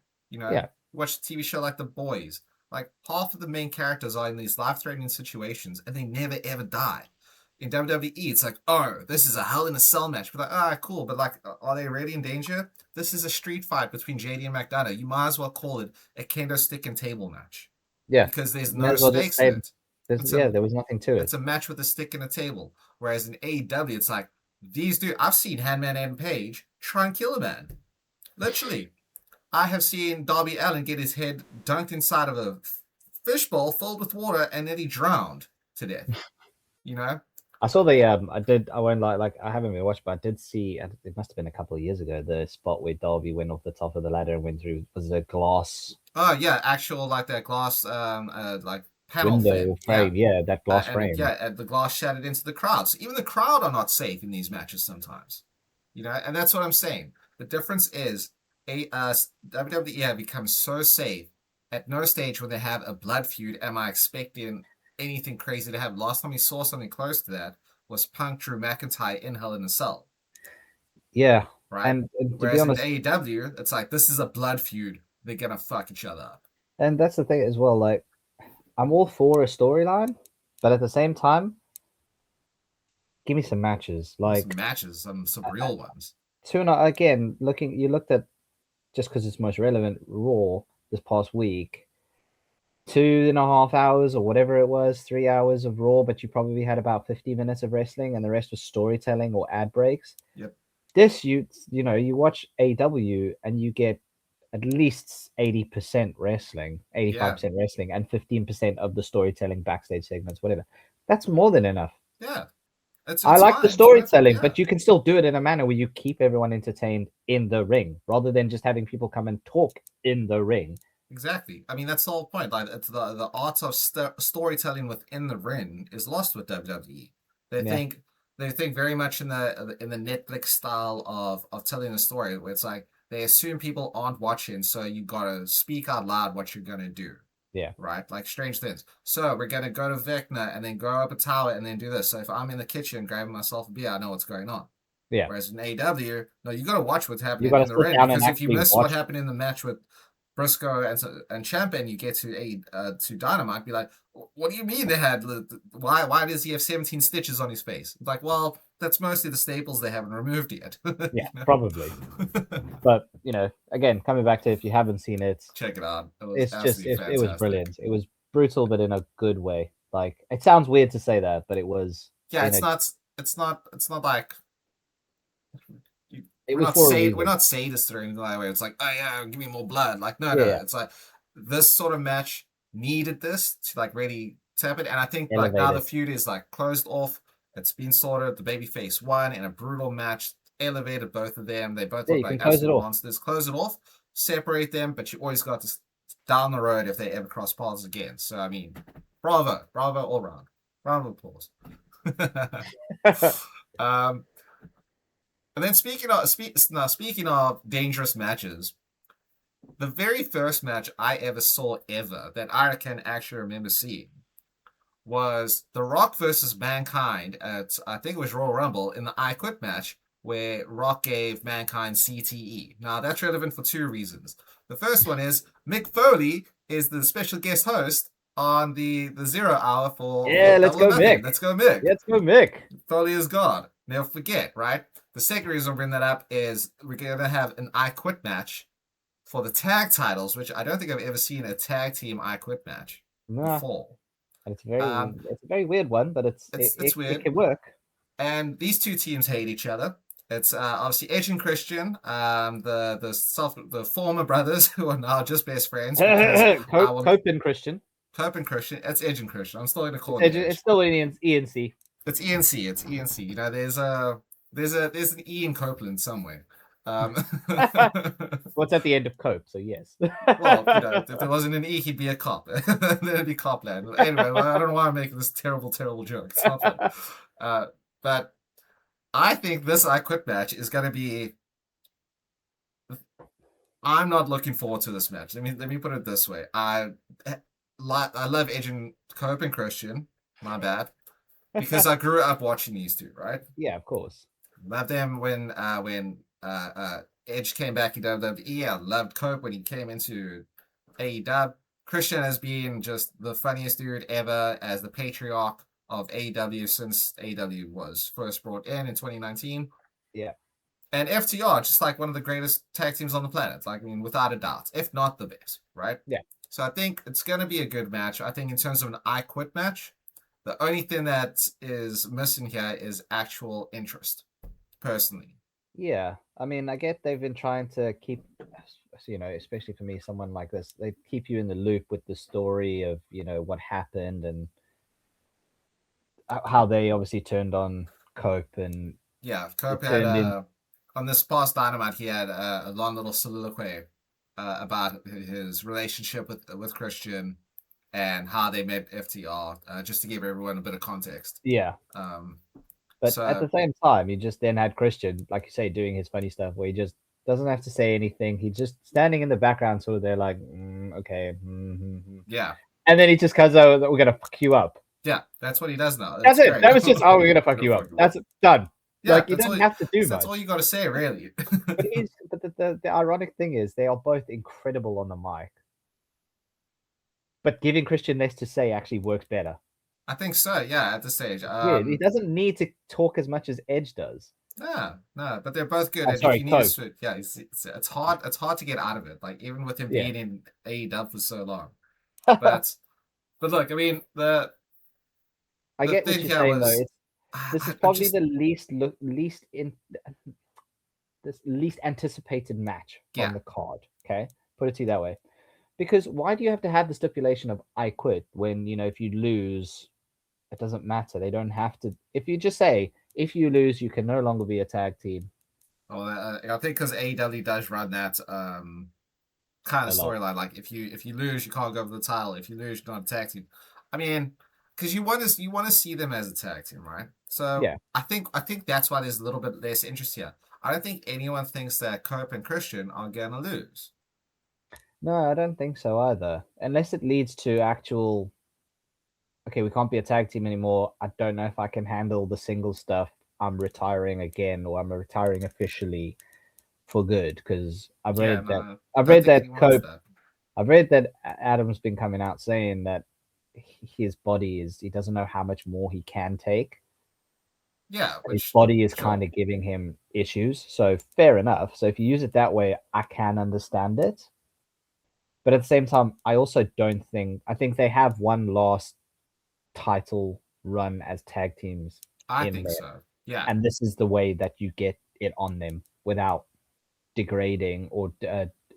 Watch a TV show like The Boys. Like half of the main characters are in these life-threatening situations and they never ever die. In WWE, it's like, this is a Hell in a Cell match. But like, cool. But like, are they really in danger? This is a street fight between JD and McDonough. You might as well call it a kendo stick and table match. Yeah. Because there's no stakes in it. There was nothing to it. It's a match with a stick and a table. Whereas in AEW, it's like, these dudes, I've seen Handman Adam Page try and kill a man. Literally. I have seen Darby Allin get his head dunked inside of a fishbowl filled with water and then he drowned to death. I saw the I won't like I haven't been watched, but I did see it must have been a couple of years ago the spot where Darby went off the top of the ladder and went through was a glass. Oh yeah, actual like that glass like panel window frame. Yeah, that glass frame. And the glass shattered into the crowd. So even the crowd are not safe in these matches sometimes. And that's what I'm saying. The difference is WWE have become so safe. At no stage when they have a blood feud am I expecting anything crazy to happen. Last time we saw something close to that was Punk Drew McIntyre in Hell in a Cell. Yeah, right? And to be Whereas in honest, AEW, it's like this is a blood feud. They're gonna fuck each other up. and that's the thing as well. Like, I'm all for a storyline, but at the same time, give me some matches. Some Like, matches, some real ones. again, you looked at, just because it's most relevant, Raw this past week, 2.5 hours or whatever it was, 3 hours of Raw, but you probably had about 50 minutes of wrestling, and the rest was storytelling or ad breaks. Yep. This, you watch AW and you get at least 80% wrestling, 85% wrestling, and 15% of the storytelling, backstage segments, whatever. That's more than enough. Yeah. I It's like the fine. It's perfect. storytelling, Yeah. but you can still do it in a manner where you keep everyone entertained in the ring rather than just having people come and talk in the ring. Exactly. I mean, that's the whole point. Like, it's the art of storytelling within the ring is lost with WWE. They Yeah. think they think very much in the Netflix style of telling a story, where it's like they assume people aren't watching, so you gotta speak out loud what you're gonna do. Yeah. Right? Like Strange Things. So we're gonna go to Vecna and then go up a tower and then do this. So if I'm in the kitchen grabbing myself a beer, I know what's going on. Yeah. Whereas in AW, no, you gotta watch what's You happening got in to the sit ring, down and because if you actually miss what watch. happened in the match with Briscoe and Ciampa, and you get to Dynamite, be like, what do you mean they had? Why does he have 17 stitches on his face? It's like, well, that's mostly the staples they haven't removed yet. Yeah, probably. But again, coming back to, if you haven't seen it, Check it out. It was it's just absolutely it was fantastic. brilliant. It was brutal, but in a good way. Like, it sounds weird to say that, but it was Yeah, in a it's not like it was for a we're reason. not sadists or anything like that. It's like, oh yeah, give me more blood. Like, no, Yeah, no. yeah. It's like this sort of match needed this to like really tap it. And I think like now the Elevated. feud is like closed off. It's been sorted. The babyface won in a brutal match, elevated both of them. They both Yeah, look you like can close it absolute off. monsters. Close it off, separate them, but you always got this down the road if they ever cross paths again. So I mean, bravo all round. Round of applause. um, and then speaking of dangerous matches, the very first match I ever saw ever that I can actually remember seeing was The Rock versus Mankind at, I think it was Royal Rumble, in the I Quit match, where Rock gave Mankind CTE. Now that's relevant for two reasons. The first one is Mick Foley is the special guest host on the 0 hour for Yeah, let's Double or go, Nothing. Mick. Let's go, Mick. Let's go, Mick. Foley is God. Never forget, right? The second reason I bring that up is we're gonna have an I Quit match for the tag titles, which I don't think I've ever seen a tag team I Quit match Nah, before. it's a very weird one, but It's it weird, can work. and these two teams hate each other. It's obviously Edge and Christian, the former brothers who are now just best friends because I will Cope and Christian. Cope and Christian. It's Edge and Christian. I'm still going to call him It's Edge. still ENC. It's ENC. It's ENC. You know, there's an E in Copeland somewhere. Um, What's at the end of Cope? So yes. well, if there wasn't an E, he'd be a cop. Then it'd be Copland. Anyway, I don't know why I'm making this terrible, terrible joke. It's not fun. But I think this I Quit match is going to be. I'm not looking forward to this match. Let me put it this way. I love Edge and Cope and Christian. My bad, because I grew up watching these two. Right. Yeah, of course. Loved them when Edge came back in WWE. I loved Cope when he came into AEW. Christian has been just the funniest dude ever as the patriarch of AEW since AEW was first brought in 2019. Yeah. And FTR, just like one of the greatest tag teams on the planet. Like, I mean, without a doubt, if not the best, right? Yeah. So I think it's going to be a good match. I think in terms of an I Quit match, the only thing that is missing here is actual interest, personally. Yeah. I mean, I get they've been trying to keep, especially for me, someone like this, they keep you in the loop with the story of, what happened and how they obviously turned on Cope, and Yeah, it Cope had turned in. on this past Dynamite, he had a long little soliloquy about his relationship with Christian and how they met FTR, just to give everyone a bit of context. Yeah. Um, But at so the same time, you just then had Christian, like you say, doing his funny stuff where he just doesn't have to say anything. He's just standing in the background, sort of there, like, okay. yeah, And then he just comes out, we're going to fuck you up. yeah, that's what he does now. That's It's it. great. That was just, oh, we're going to fuck Gonna you up. fuck him That's it. Done. Yeah, Like you that's all. don't have to do That's all much. you got to say, really. But the ironic thing is they are both incredible on the mic. But giving Christian less to say actually works better. I think so. Yeah, at this stage. It's weird. He doesn't need to talk as much as Edge does. Yeah, no, but they're both good. Oh, And if sorry, you need to Coke. switch, yeah, it's hard. It's hard to get out of it. Like even with him Yeah. being in AEW for so long. But look, I mean I the get thing what you're here saying though. was, This is I probably just the least anticipated match yeah. from the card. Okay, put it to you that way. Because why do you have to have the stipulation of I quit when if you lose, it doesn't matter. They don't have to. If you just say if you lose, you can no longer be a tag team. Well, I think because AEW does run that kind A of lot. storyline. Like if you lose, you can't go for the title. If you lose, you're not a tag team. I mean, because you want to see them as a tag team, right? So Yeah. I think that's why there's a little bit less interest here. I don't think anyone thinks that Cope and Christian are gonna lose. No, I don't think so either. Unless it leads to actual. Okay, we can't be a tag team anymore. I don't know if I can handle the single stuff. I'm retiring again, or I'm retiring officially for good. Because Yeah, no, I've don't read think that anyone wants Cope. that. I've read that Adam's been coming out saying that his body is. He doesn't know how much more he can take. Yeah, His which body is kind sure. of giving him issues. So fair enough. So if you use it that way, I can understand it. But at the same time, I also don't think. I think they have one last title run as tag teams I in think there. so. Yeah. And this is the way that you get it on them without degrading or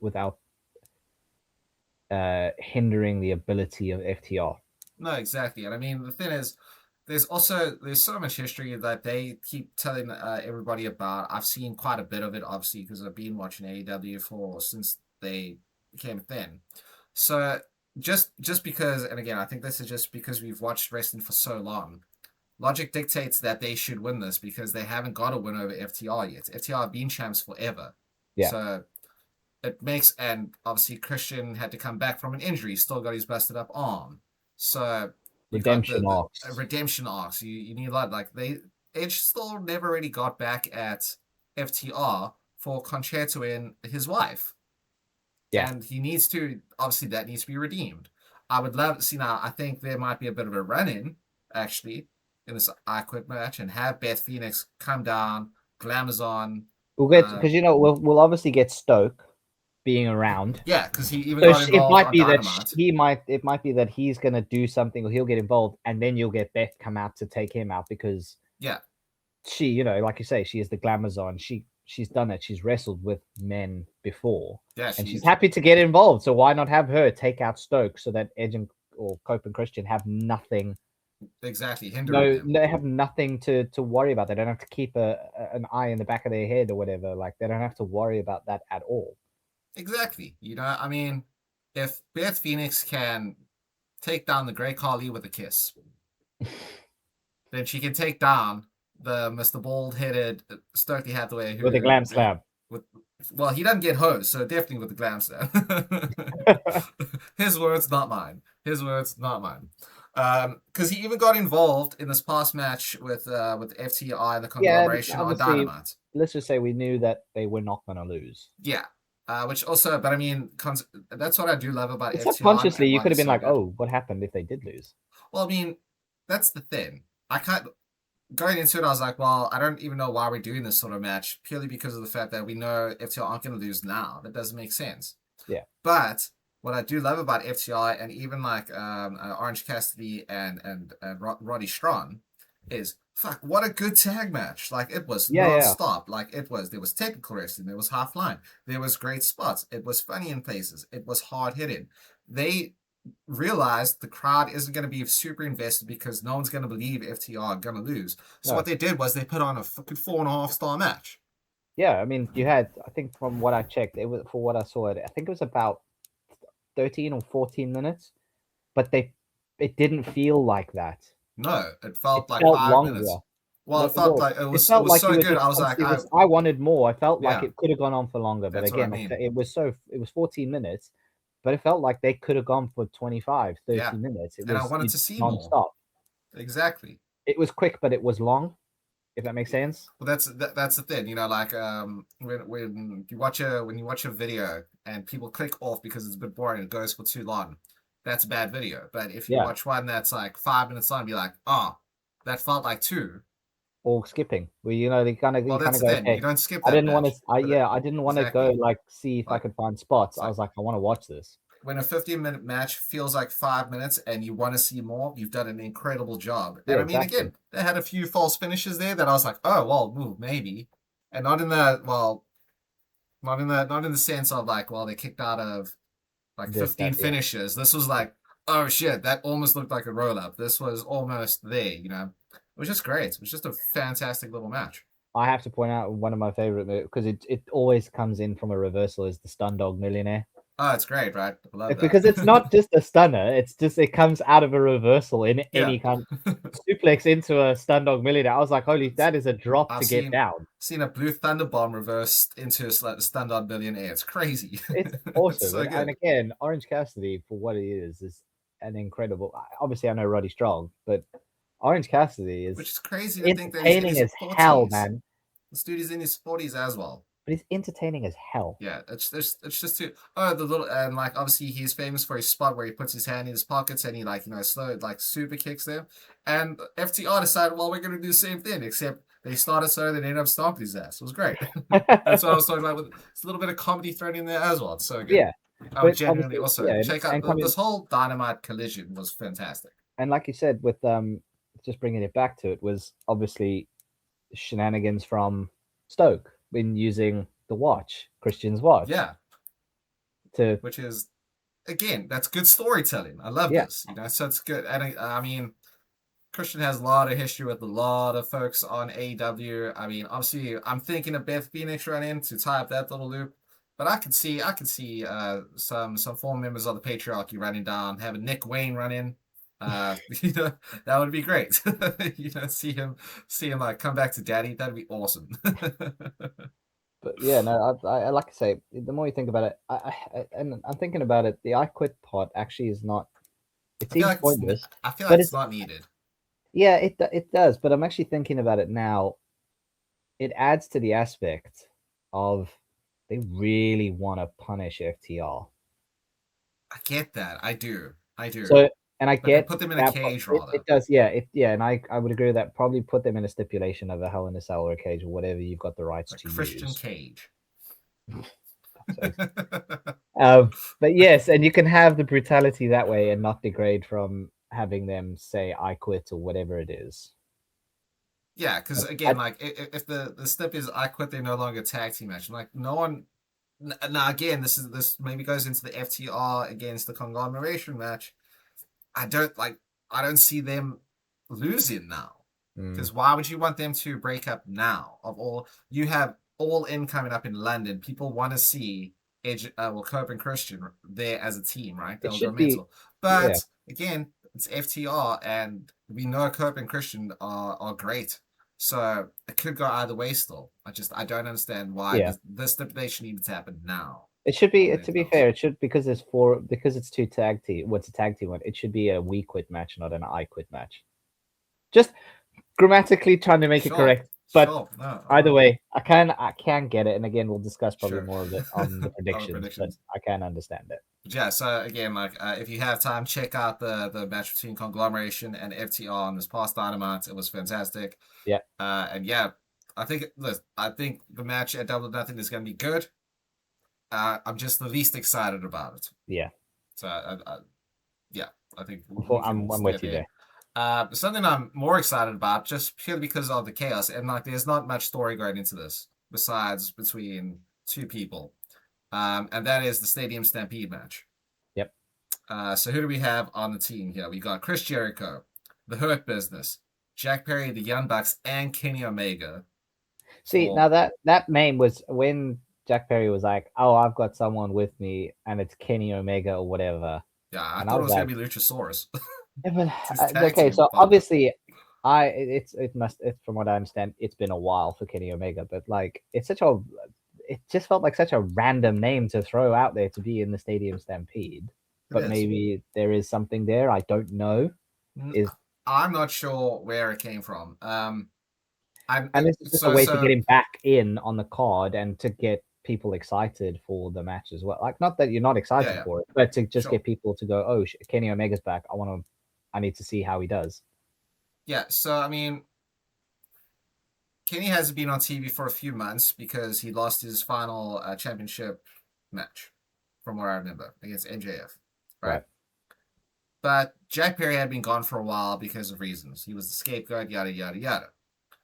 without hindering the ability of FTR. No, exactly. And I mean, the thing is, there's so much history that they keep telling everybody about. I've seen quite a bit of it, obviously, because I've been watching AEW for since they became thin. So just because, and again, I think this is just because we've watched wrestling for so long. Logic dictates that they should win this because they haven't got a win over FTR yet. FTR have been champs forever. Yeah. So it makes, and obviously Christian had to come back from an injury, still got his busted up arm. So you got Redemption the arcs. redemption arcs. You need a lot. Like Edge still never really got back at FTR for Concerto and his wife, Yeah. and he needs to, obviously that needs to be redeemed. I would love to see now. I think there might be a bit of a run in actually in this I Quit match and have Beth Phoenix come down, Glamazon. We'll get because we'll obviously get Stoke being around. Yeah, because he even So got it involved might on be that Dynamite. it might be that he's gonna do something or he'll get involved, and then you'll get Beth come out to take him out because Yeah, she, like you say, she is the Glamazon. She's done it. She's wrestled with men before, yeah, and she's she's happy to get involved. So why not have her take out Stoke so that Edge or Cope and Christian have nothing. exactly hindering No, them. they have nothing to worry about. They don't have to keep an eye in the back of their head or whatever. Like they don't have to worry about that at all. Exactly. You know, I mean, if Beth Phoenix can take down the Great Khali with a kiss, then she can take down the Mr. Bald-headed Stokely Hathaway With a who glam slam. with well, he doesn't get hosed, so definitely with the glam slam. His words, not mine. His words, not mine. Because he even got involved in this past match with FTI and the Yeah, conglomeration on obviously, Dynamite. let's just say we knew that they were not going to lose. Yeah. Which also, but I mean, that's what I do love about But FTR subconsciously, and you why could they're have been so like, good. "Oh, what happened if they did lose?" Well, I mean, that's the thing. I can't going into it. I was like, well, I don't even know why we're doing this sort of match purely because of the fact that we know FTR aren't going to lose now. That doesn't make sense. Yeah, But what I do love about FTI and even like Orange Cassidy and Roddy Strong is fuck what a good tag match. Like it was yeah. non-stop. Like there was technical wrestling, there was half line, there was great spots, it was funny in places, it was hard hitting. They realized the crowd isn't going to be super invested because no one's going to believe FTR are going to lose. So No, what they did was they put on a fucking 4.5 star match. yeah. I mean, you had. I think from what I checked, it was for what I saw. I think it was about 13 or 14 minutes, but it didn't feel like that. No, it It felt like felt 5 minutes. longer. Well, it felt Well, like it it felt was like you so were good. just I was like, obviously it was. I wanted more. I felt like yeah, it could have gone on for longer, but that's what I again, mean. it was 14 minutes, but it felt like they could have gone for 25, Yeah, 30 minutes. It and I was wanted to see more. non-stop. Exactly. It was quick, but it was long. if that makes sense. Well, that's the thing, like when you watch a video and people click off because it's a bit boring, it goes for too long. That's a bad video. But if you Yeah, watch one that's like 5 minutes long, be like, oh, that felt like two. or skipping, where Well, you kind that's of the go, thing. You okay, don't skip I that didn't want to, match. But I didn't want to go exactly, like see if I like could find spots. it's I like was like, I want to watch this. when a 15-minute match feels like 5 minutes and you want to see more, you've done an incredible job. Yeah, And I mean, exactly. again, they had a few false finishes there that I was like, oh well, maybe, and not in the well, not in the sense of like, well, they kicked out of like This, 15 that, yeah. finishes. This was like, oh shit, that almost looked like a roll up. This was almost there. It was just great. It was just a fantastic little match. I have to point out one of my favorite moves because it always comes in from a reversal is the Stun Dog Millionaire. Oh, it's great, right? I love Because it's that. not just a stunner, it's just it comes out of a reversal in Yeah. any kind suplex into a Stun Dog Millionaire. I was like, holy, that is a drop I've to get down. seen a blue thunder bomb reversed into a standard billionaire. It's crazy. It's It's awesome. so And good. again, Orange Cassidy, for what it is an incredible. Obviously, I know Roddy Strong, but Orange Cassidy Which is is crazy to think that he's in entertaining his as hell, 40s. man. This dude is in his 40s as well. But he's entertaining as hell. Yeah, it's just too. Oh, the little and like obviously he's famous for his spot where he puts his hand in his pockets and he like slow like super kicks them. And FTR decided, well, we're gonna do the same thing, except they started so they ended up stomping his ass. It was great. That's what I was talking about. With it's a little bit of comedy thrown in there as well. It's so good. Yeah, I would but genuinely obviously, also yeah, check out and coming this whole Dynamite collision was fantastic. and like you said, with just bringing it back to it was obviously shenanigans from Stoke in using the watch, Christian's watch, Yeah, to which is again that's good storytelling. I love yeah, this. So it's good. And I mean, Christian has a lot of history with a lot of folks on AEW. I mean, obviously, I'm thinking of Beth Phoenix run in to tie up that little loop, but I could see some former members of the patriarchy running down, having Nick Wayne run in. That would be great. See him like come back to Daddy. That'd be awesome. but yeah, no, I like I say, the more you think about it, and I'm thinking about it, the I quit part actually is not. It seems pointless, I feel like but it's it's not needed. yeah, it does. But I'm actually thinking about it now. It adds to the aspect of they really want to punish FTR. I get that. I do. I do. So, and I But then get put them in a that cage it rather. does, yeah, and I would agree with that. Probably put them in a stipulation of a Hell in a Cell or a cage or whatever you've got the rights A to Christian use. cage. So, but yes, and you can have the brutality that way and not degrade from having them say "I quit" or whatever it is. Yeah, because I, again, like if the step is I quit, they're no longer a tag team match. I'm like, no one. Now again, this maybe goes into the FTR against the conglomeration match. I don't like. I don't see them losing now. mm, Because why would you want them to break up now? Of all you have All In coming up in London, people want to see Edge, well, Cope and Christian there as a team, right? it They'll go should be, mental. yeah, But again, it's FTR, and we know Cope and Christian are great. So it could go either way still. I don't understand why yeah. this stipulation needed to happen now It should more be than to anything be else. fair. It should because it's two tag team. What's a tag team one? It should be a we quit match, not an I quit match. Just grammatically trying to make it Sure, correct, but sure. No, either way, I can get it. And again, we'll discuss probably sure. more of it on the Other predictions, but predictions. I can understand it. Yeah, so again, like if you have time, check out the match between Conglomeration and FTR on this past Dynamite. It was fantastic. Yeah, And yeah, I think the match at Double or Nothing is going to be good. I'm just the least excited about it. yeah. So yeah, I think we can I'm stay with you there. there. Something I'm more excited about, just purely because of the chaos, and like there's not much story going into this besides between two people, and that is the Stadium Stampede match. Yep. So who do we have on the team here? We got Chris Jericho, The Hurt Business, Jack Perry, the Young Bucks, and Kenny Omega See, for now that name was when Jack Perry was like, "Oh, I've got someone with me, and it's Kenny Omega or whatever," yeah. I and I thought it was was gonna like, be Luchasaurus. yeah, but, It's his tag okay, team so partner. obviously, from what I understand, it's been a while for Kenny Omega, but like it just felt like such a random name to throw out there to be in the Stadium Stampede. It But is. maybe there is something there. I don't know. Is I'm not sure where it came from. I'm And this is just a so way to get so him back in on the card and to get people excited for the match as well. Like, not that you're not yeah, excited yeah, for it, but to just sure. get people to go, oh, Kenny Omega's back. I need to see how he does. Yeah, so I mean, Kenny hasn't been on TV for a few months because he lost his final championship match, from what I remember, against MJF, right? Right. But Jack Perry had been gone for a while because of reasons. He was the scapegoat, yada yada yada.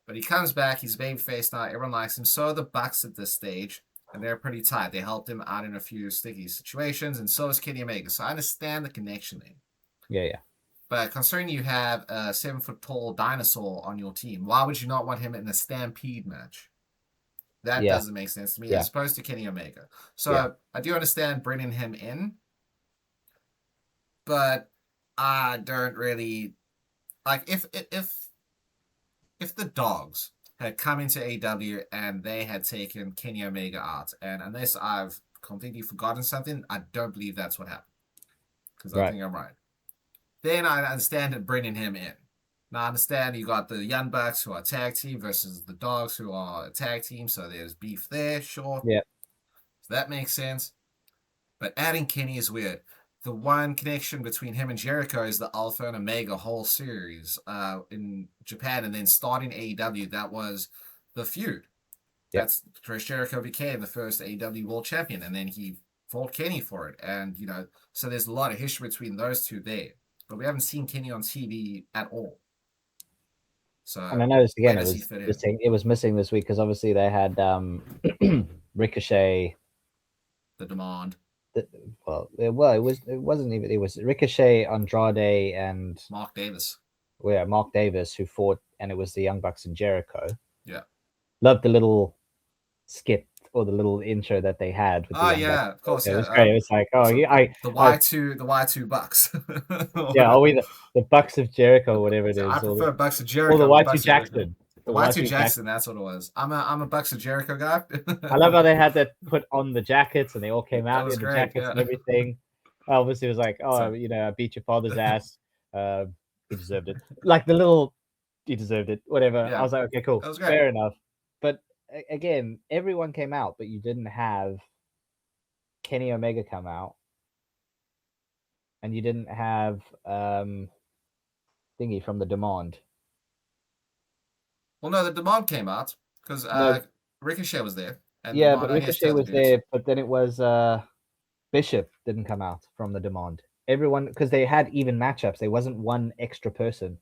But he comes back, he's babyface now, everyone likes him. So are the Bucks at this stage, and they're pretty tight. They helped him out in a few sticky situations, and so is Kenny Omega. So I understand the connection there. Yeah, yeah. But considering you have a 7 foot tall dinosaur on your team, why would you not want him in a stampede match? That Yeah. doesn't make sense to me, Yeah. as opposed to Kenny Omega. Yeah. So I do understand bringing him in, but I don't really like if the dogs had come into AEW and they had taken Kenny Omega out, and unless I've completely forgotten something, I don't believe that's what happened because I Right. think I'm right. Then I understand it bringing him in. Now I understand you got the Young Bucks who are tag team versus the Dogs who are a tag team, so there's beef there, sure. Yeah. So that makes sense. But adding Kenny is weird. The one connection between him and Jericho is the Alpha and Omega whole series in Japan, and then starting AEW, that was the feud. Yep. That's Chris Jericho became the first AEW World Champion, and then he fought Kenny for it. And so there's a lot of history between those two there. But we haven't seen Kenny on TV at all. So And I noticed where again, does he fit in? it was missing this week because obviously they had Ricochet. The demand. Well, it wasn't even, it was Ricochet, Andrade, and Mark Davis. Mark Davis who fought, and it was the Young Bucks and Jericho. Yeah. Loved the little skit or the little intro that they had with the Young yeah, Bucks. of course, It yeah. was great. It was like, oh, So yeah, the Y2 Bucks. yeah, are we the Bucks of Jericho, whatever it I is, prefer Bucks of or Jericho. the over Y2 Bucks of Jericho. Jackson. The Y2 Jackson, that's what it was. I'm a Bucks of Jericho guy. I love how they had that put on the jackets and they all came out in the great, jackets yeah. and everything. Obviously, it was like, oh, So- I beat your father's ass. He deserved it. Like the little, he deserved it. Whatever. Yeah. I was like, okay, cool, That was great. fair enough. But again, everyone came out, but you didn't have Kenny Omega come out, and you didn't have thingy from the Demand. Well, no, the Demand came out because No, Ricochet was there. And yeah, Demand but only has Ricochet two other was dudes. there, but then it was Bishop didn't come out from the Demand. Everyone, because they had even matchups. There wasn't one extra person.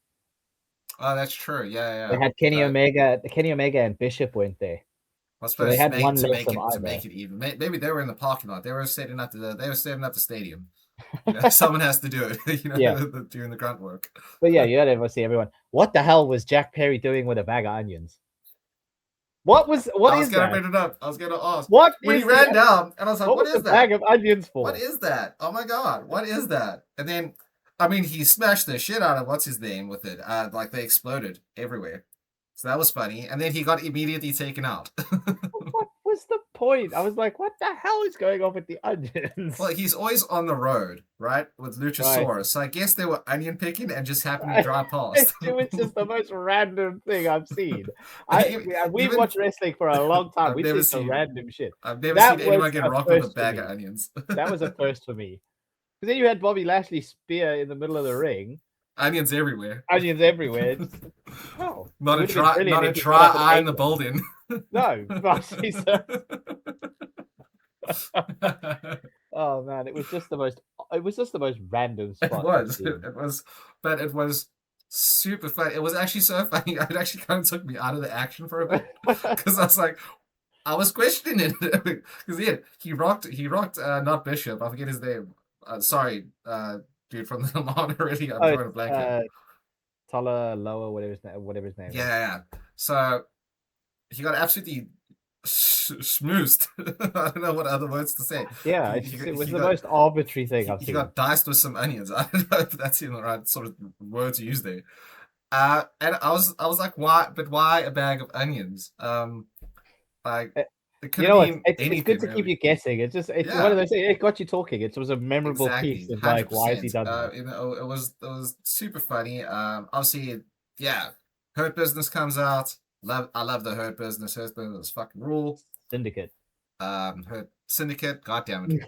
Oh, that's true. Yeah, They had Kenny Omega and Bishop went there. I So they suppose had one to less of to either. make it even. Maybe they were in the parking lot. They were setting up the stadium. Someone has to do it. Yeah. Doing the grunt work. But yeah, you had to see everyone. What the hell was Jack Perry doing with a bag of onions? What is that? I was gonna bring it up. I was gonna ask. What when is he ran down, and I was like, what is was the that? bag of onions for? What is that? Oh my god, what is that? And then, I mean, he smashed the shit out of what's his name with it. Like they exploded everywhere. So that was funny. And then he got immediately taken out. What was the point? I was like, what the hell is going on with the onions? Well, he's always on the road, right? With Luchasaurus. Right. So I guess they were onion picking and just happened to drive past. It was just the most random thing I've seen. We've watched wrestling for a long time. We've seen some random shit. I've never seen anyone get rocked with a bag of onions. That was a first for me. Because then you had Bobby Lashley spear in the middle of the ring. Onions everywhere. Onions everywhere. Oh, not a dry eye in the building. No, oh man, it was just the most random spot. It was super fun. It was actually so funny. It actually kind of took me out of the action for a bit because I was like, I was questioning it because he rocked not Bishop. I forget his name. Sorry, dude from the Lamar already. I'm drawing a blank. Tala Loa, whatever his name. Yeah. So he got absolutely schmoozed. I don't know what other words to say. Yeah, it was the most arbitrary thing I've seen. He got diced with some onions. I don't know if that's even the right sort of word to use there. And I was like, why? But why a bag of onions? Like it could have been anything. It's good to keep you guessing. It's one of those things. It got you talking. It was a memorable piece of 100%. Like, why has he done that? It was super funny. Obviously, Hurt Business comes out. I love the Hurt Business. Hurt Business fucking rule. Syndicate. Hurt Syndicate. God damn it.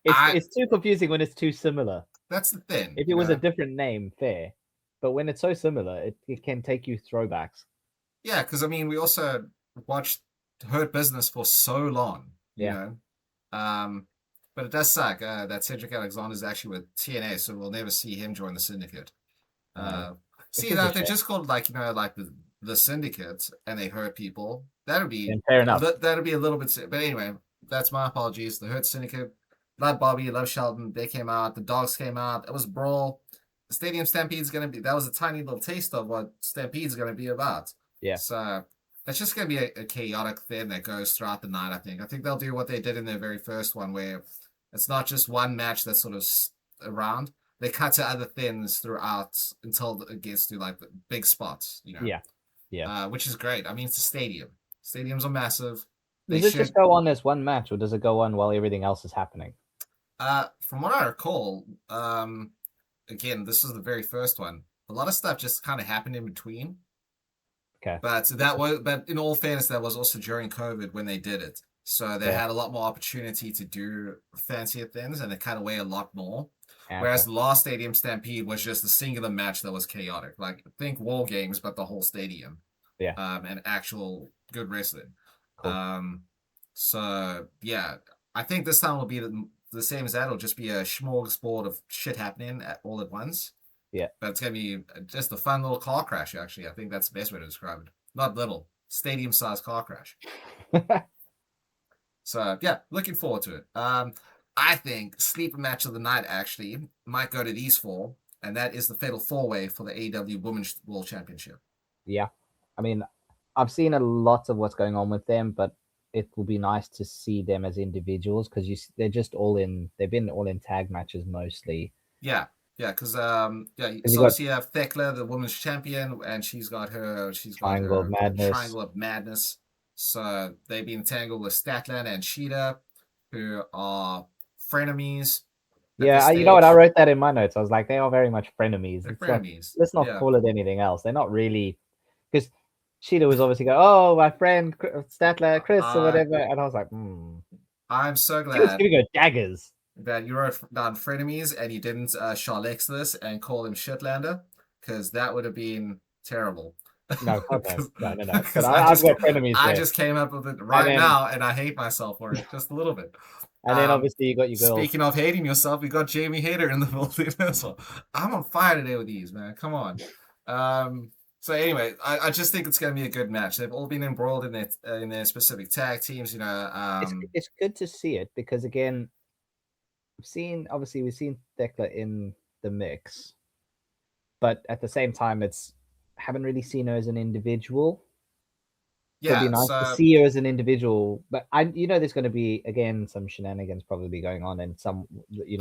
it's I it's too confusing when it's too similar. That's the thing, If it was a different name, fair. But when it's so similar, it can take you throwbacks. Yeah, because I mean, we also watched Hurt Business for so long, Yeah. Um, but it does suck that Cedric Alexander is actually with TNA, so we'll never see him join the Syndicate. Uh, See which is a that they shame. just called like like the Syndicate and they hurt people. That'd be And fair enough. that'd be a little bit. But anyway, that's my apologies. The Hurt Syndicate, love Bobby, love Sheldon. They came out. The Dogs came out. It was brawl. The Stadium Stampede's gonna be. That was a tiny little taste of what Stampede's gonna be about. Yeah. So that's just gonna be a chaotic thing that goes throughout the night. I think they'll do what they did in their very first one, where it's not just one match that's sort of around. They cut to other things throughout until it gets to like the big spots, Yeah. Yeah. which is great. I mean, it's a stadium. Stadiums are massive. They Does it just should. go on as one match, or does it go on while everything else is happening? From what I recall, again, this is the very first one. A lot of stuff just kind of happened in between. Okay. But but in all fairness, that was also during COVID when they did it. So they had a lot more opportunity to do fancier things and they cut away a lot more. Whereas the last Stadium Stampede was just a singular match that was chaotic. Like, think War Games, but the whole stadium. Yeah. And actual good wrestling. Cool. So, yeah, I think this time will be the same as that. It'll just be a smorgasbord of shit happening all at once. Yeah. But it's going to be just a fun little car crash, actually. I think that's the best way to describe it. Not little, stadium-sized car crash. So, yeah, looking forward to it. I think sleeper match of the night, actually, might go to these four, and that is the Fatal 4-Way for the AEW Women's World Championship. Yeah. I mean, I've seen a lot of what's going on with them, but it will be nice to see them as individuals because they're just they've been all in tag matches mostly. Yeah, because so obviously you have Thekla, the women's champion, and she's got her Triangle of Madness. Triangle of Madness. So they've been tangled with Statlander and Sheeta, who are frenemies. Yeah, you know what? I wrote that in my notes. I was like, they are very much frenemies. They're frenemies. Let's not call it anything else. They're not really, because Sheeta was obviously going, "Oh, my friend Statler, Chris, or whatever," and I was like, I'm so glad. She was giving her daggers. That you wrote down frenemies and you didn't Charlex this and call him Shitlander, because that would have been terrible. No, no. But I've got frenemies. I just came up with it now, and I hate myself for it just a little bit. And then obviously you got your girls. Speaking of hating yourself, we got Jamie Hayter in the building as well. I'm on fire today with these, man. Come on. So anyway, I just think it's going to be a good match. They've all been embroiled in their specific tag teams. It's good to see it because again, we've seen Thekla in the mix, but at the same time, haven't really seen her as an individual. Yeah, it'd be nice to see her as an individual, but there's going to be again some shenanigans probably going on, and some do you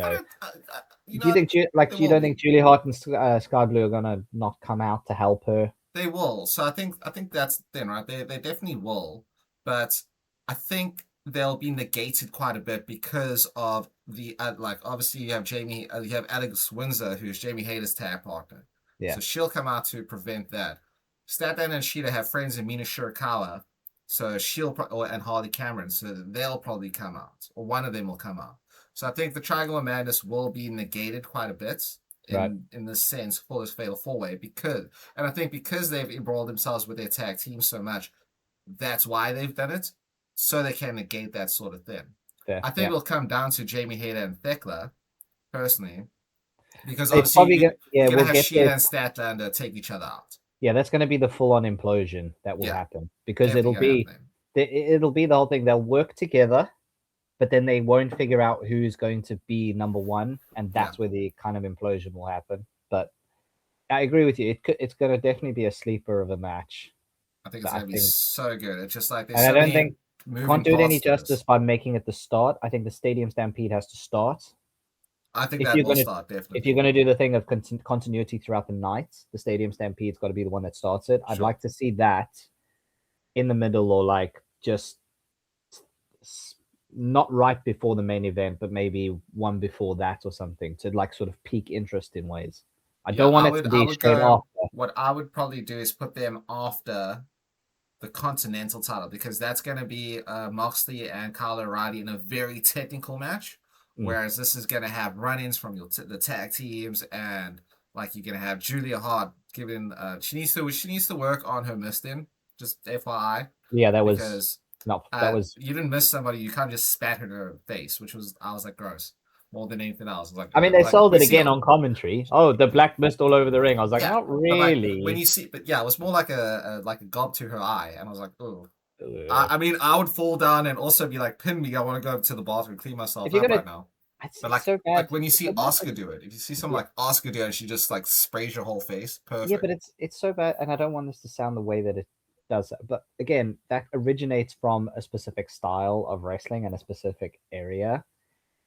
think do you don't think Julie Hart and Sky Blue are going to not come out to help her? They will. So I think that's the thing, right? They definitely will, but I think they'll be negated quite a bit because of the obviously you have Alex Windsor, who's Jamie Hayter's tag partner. Yeah. So she'll come out to prevent that. Statlander and Sheeta have friends in Mina Shirakawa, so and Harley Cameron, so they'll probably come out, or one of them will come out. So I think the Triangle of Madness will be negated quite a bit in this sense for this Fatal 4-Way and I think because they've embroiled themselves with their tag team so much, that's why they've done it, so they can negate that sort of thing. Yeah, I think it'll come down to Jamie Hayter and Thekla, personally, because obviously you're going to have Sheeta and Statlander take each other out. Yeah, that's going to be the full-on implosion that will happen because it'll be the whole thing. They'll work together, but then they won't figure out who's going to be number one, and that's where the kind of implosion will happen. But I agree with you. It's going to definitely be a sleeper of a match. I think it's going to be so good. It's just like and I don't think can't do it any justice by making it the start. I think the Stadium Stampede has to start. I think that will start, definitely. If you're going to do the thing of continuity throughout the night, the Stadium Stampede's got to be the one that starts it. I'd like to see that in the middle, or just not right before the main event, but maybe one before that or something to sort of pique interest in ways. I don't want it to be straight after. What I would probably do is put them after the Continental title, because that's going to be Moxley and Kyle O'Reilly in a very technical match. Mm. Whereas this is going to have run-ins from the tag teams, and like you're going to have Julia Hart giving she needs to work on her missing, just FYI, Yeah, that was because not that was. you didn't miss somebody, you can't just spat in her face, which was, I was like, gross more than anything else. Like, I mean, they sold we it see, again on commentary. Oh, the black mist all over the ring. I was like, yeah, not but like when really. you see, but yeah, it was more like a gob to her eye, and I was like, oh. Ugh. I mean, I would fall down and also be like, pin me. I want to go to the bathroom and clean myself If you're up gonna, right now. But it's so bad. like when you see The match Oscar is- do it, if you see some yeah, like Oscar do it, and she just like sprays your whole face, yeah, but perfect. it's so bad, and I don't want this to sound the way that it does. But again, that originates from a specific style of wrestling and a specific area.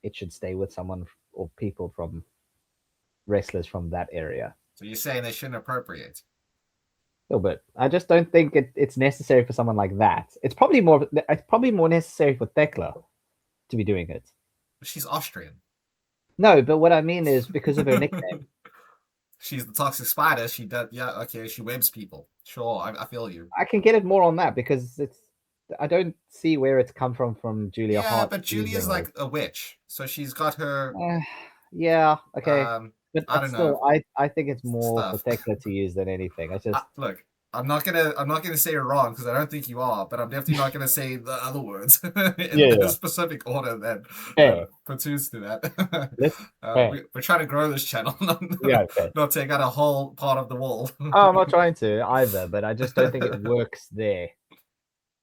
It should stay with someone or people from wrestlers from that area. So you're saying they shouldn't appropriate? A little bit. I just don't think it's necessary for someone like that. It's probably more. It's probably more necessary for Thekla to be doing it. She's Austrian. No, but what I mean is because of her nickname. She's the toxic spider. She does. Yeah, okay. She webs people. Sure, I feel you. I can get it more on that because it's. I don't see where it's come from Julia Yeah, Hart but Julia's using it. like a witch, so she's got her. Uh, yeah, okay, I but don't know, still, I think it's more for stuff. Thekla to use than anything. I just Look, I'm not gonna say you're wrong, because I don't think you are, but I'm definitely not gonna say the other words in yeah, the yeah. specific order that Fair. pertains to that. Let's fair. We're trying to grow this channel, Yeah, fair. not take out a whole part of the wall. Oh, I'm not trying to either, but I just don't think it works there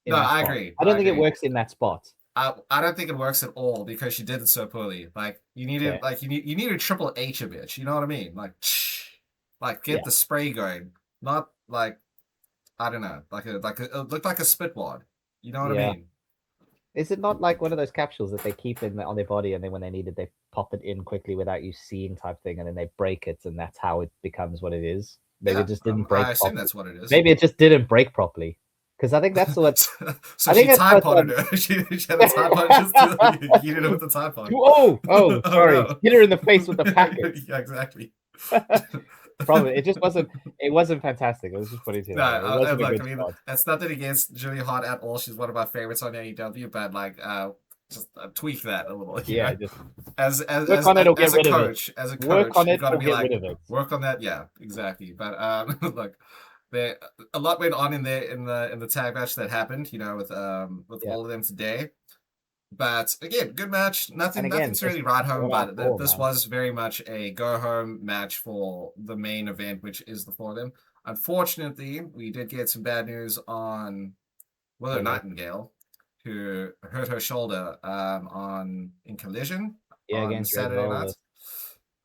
No, in that I spot. agree. I don't I think it agree. works in that spot. I don't think it works at all, because she did it so poorly. Like you needed Fair. like you need a triple H a bitch. You know what I mean? Like get Yeah. the spray going, not like, I don't know, it looked like a spit wad. You know what I Yeah. mean? Is it not like one of those capsules that they keep on their body and then when they need it, they pop it in quickly without you seeing type thing and then they break it and that's how it becomes what it is? Maybe Yeah, it just didn't break I assume properly. that's what it is. Maybe it just didn't break properly. Because I think that's what So I she think that's Tide what Podded her. She had a Tide Pod, just heated it with the Tide Pod. oh, Oh sorry. no. Hit her in the face with the packet. Yeah, exactly. Probably. It wasn't fantastic. It was just funny to No, hear. It wasn't a look, good I mean, spot. that's nothing against Julia Hart at all. She's one of my favorites on AEW, but like, just tweak that a little, Yeah, just As work on it or get as a rid of it. coach, Work on you it got to or be get rid like, of it. work on that. Yeah, exactly. But look, there a lot went on in there in the tag match that happened. With Yeah. all of them today. But again, good match. And Nothing again, to just really ride home all out about it. for, This man. was very much a go home match for the main event, which is the four of them. Unfortunately, we did get some bad news on Willow Willow. Nightingale, who hurt her shoulder in Collision Yeah, on against Red Saturday Velvet. night.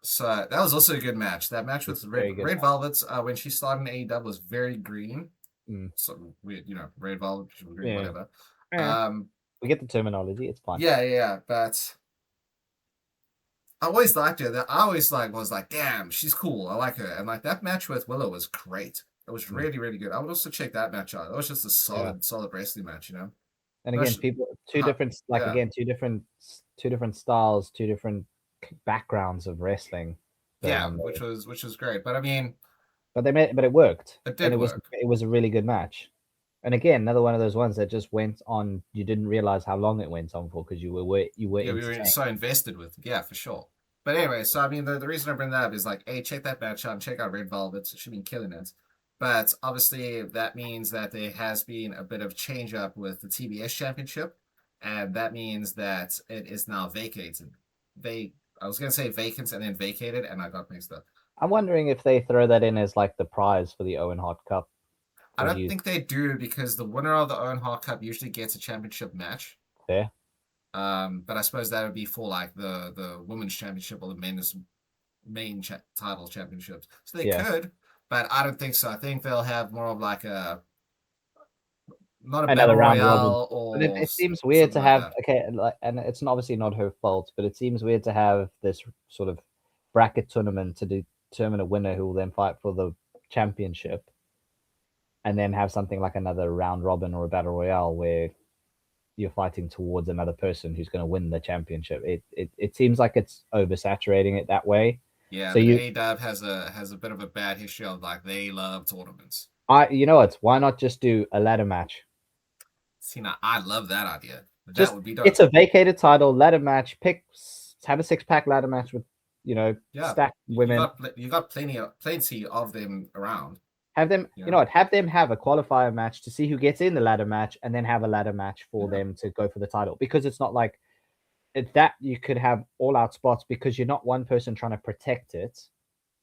So that was also a good match. That match with Very good. Red Velvet, when she started in AEW, was very green. Mm. So we, Red Velvet, green, Yeah. whatever. Yeah. We get the terminology. It's fine. Yeah, but I always liked her. That I always was like, damn, she's cool. I like her. And like that match with Willow was great. It was really, really good. I would also check that match out. It was just a Yeah. solid wrestling match, And No, again, people two different yeah. two different styles, two different backgrounds of wrestling going Yeah, on there. which was great. But I mean, But it worked. it And did work. it was a really good match. And again, another one of those ones that just went on. You didn't realize how long it went on for because you were Yeah, we were entertained. so invested with it. Yeah, for sure. But anyway, so I mean, the reason I bring that up is like, hey, check that match out and check out Red Velvet. She's been killing it. But obviously, that means that there has been a bit of change up with the TBS Championship, and that means that it is now vacated. I was gonna say vacant and then vacated, and I got mixed up. I'm wondering if they throw that in as like the prize for the Owen Hart Cup. I don't think they do, because the winner of the Owen Hart Cup usually gets a championship match. There. But I suppose that would be for like the women's championship or the men's main title championships. So they could, but I don't think so. I think they'll have more of like not a Another battle round robin. royale or But it seems weird to something like have that. and it's obviously not her fault, but it seems weird to have this sort of bracket tournament to determine a winner who will then fight for the championship, and then have something like another round robin or a battle royale where you're fighting towards another person who's going to win the championship. It seems like it's oversaturating it that way. Yeah, So but AEW has a bit of a bad history of like they love tournaments. You know what? Why not just do a ladder match? See, now I love that idea. That Just would be dope. it's a vacated title ladder match. Have a 6-pack ladder match with Yeah, stacked women. you got plenty of them around. Have them, You you know know. what? Have them have a qualifier match to see who gets in the ladder match, and then have a ladder match for Yeah. them to go for the title. Because it's not like that you could have all out spots because you're not one person trying to protect it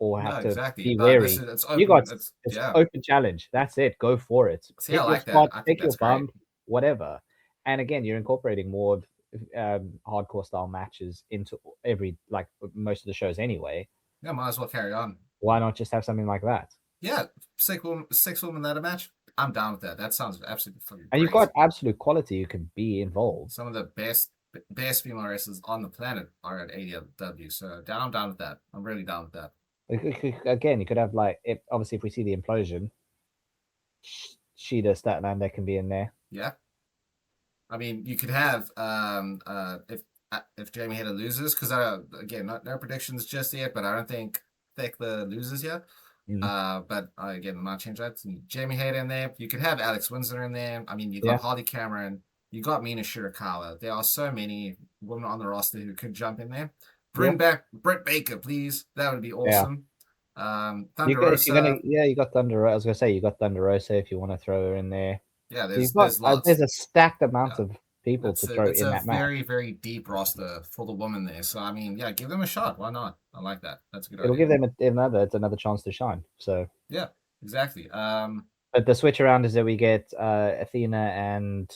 or No, have to exactly. be No, this wary. is it's You open. got It's yeah. open challenge. That's it. Go for it. See, I Pick your like that. spot. I think Pick your that's great. bump. Whatever. And again, you're incorporating more of hardcore style matches into every like most of the shows anyway. Yeah, might as well carry on. Why not just have something like that? Yeah, six women ladder match. I'm down with that. That sounds absolutely fucking And you've great. got absolute quality who can be involved. Some of the best female wrestlers on the planet are at AEW. So I'm down with that. I'm really down with that. Again, you could have like obviously if we see the implosion, Sheeta Statlander can be in there. Yeah. I mean, you could have if Jamie Hater loses, because again, no predictions just yet, but I don't think the loses yet. But again, might change that. Jamie Hater in there. You could have Alex Windsor in there. I mean, you got Hardy Cameron. You got Mina Shirakawa. There are so many women on the roster who could jump in there. Bring back Britt Baker, please. That would be awesome. Thunder if you're gonna, Rosa. you got Thunder. I was gonna say you got Thunder Rosa if you want to throw her in there. Yeah, So you've got there's lots. there's a stacked amount Yeah. of people to throw It's in a that match. very, very deep roster for the woman there. So I mean, yeah, give them a shot. Why not? I like that. That's a good It'll idea. give them another chance to shine. So yeah, exactly. but the switch around is that we get Athena and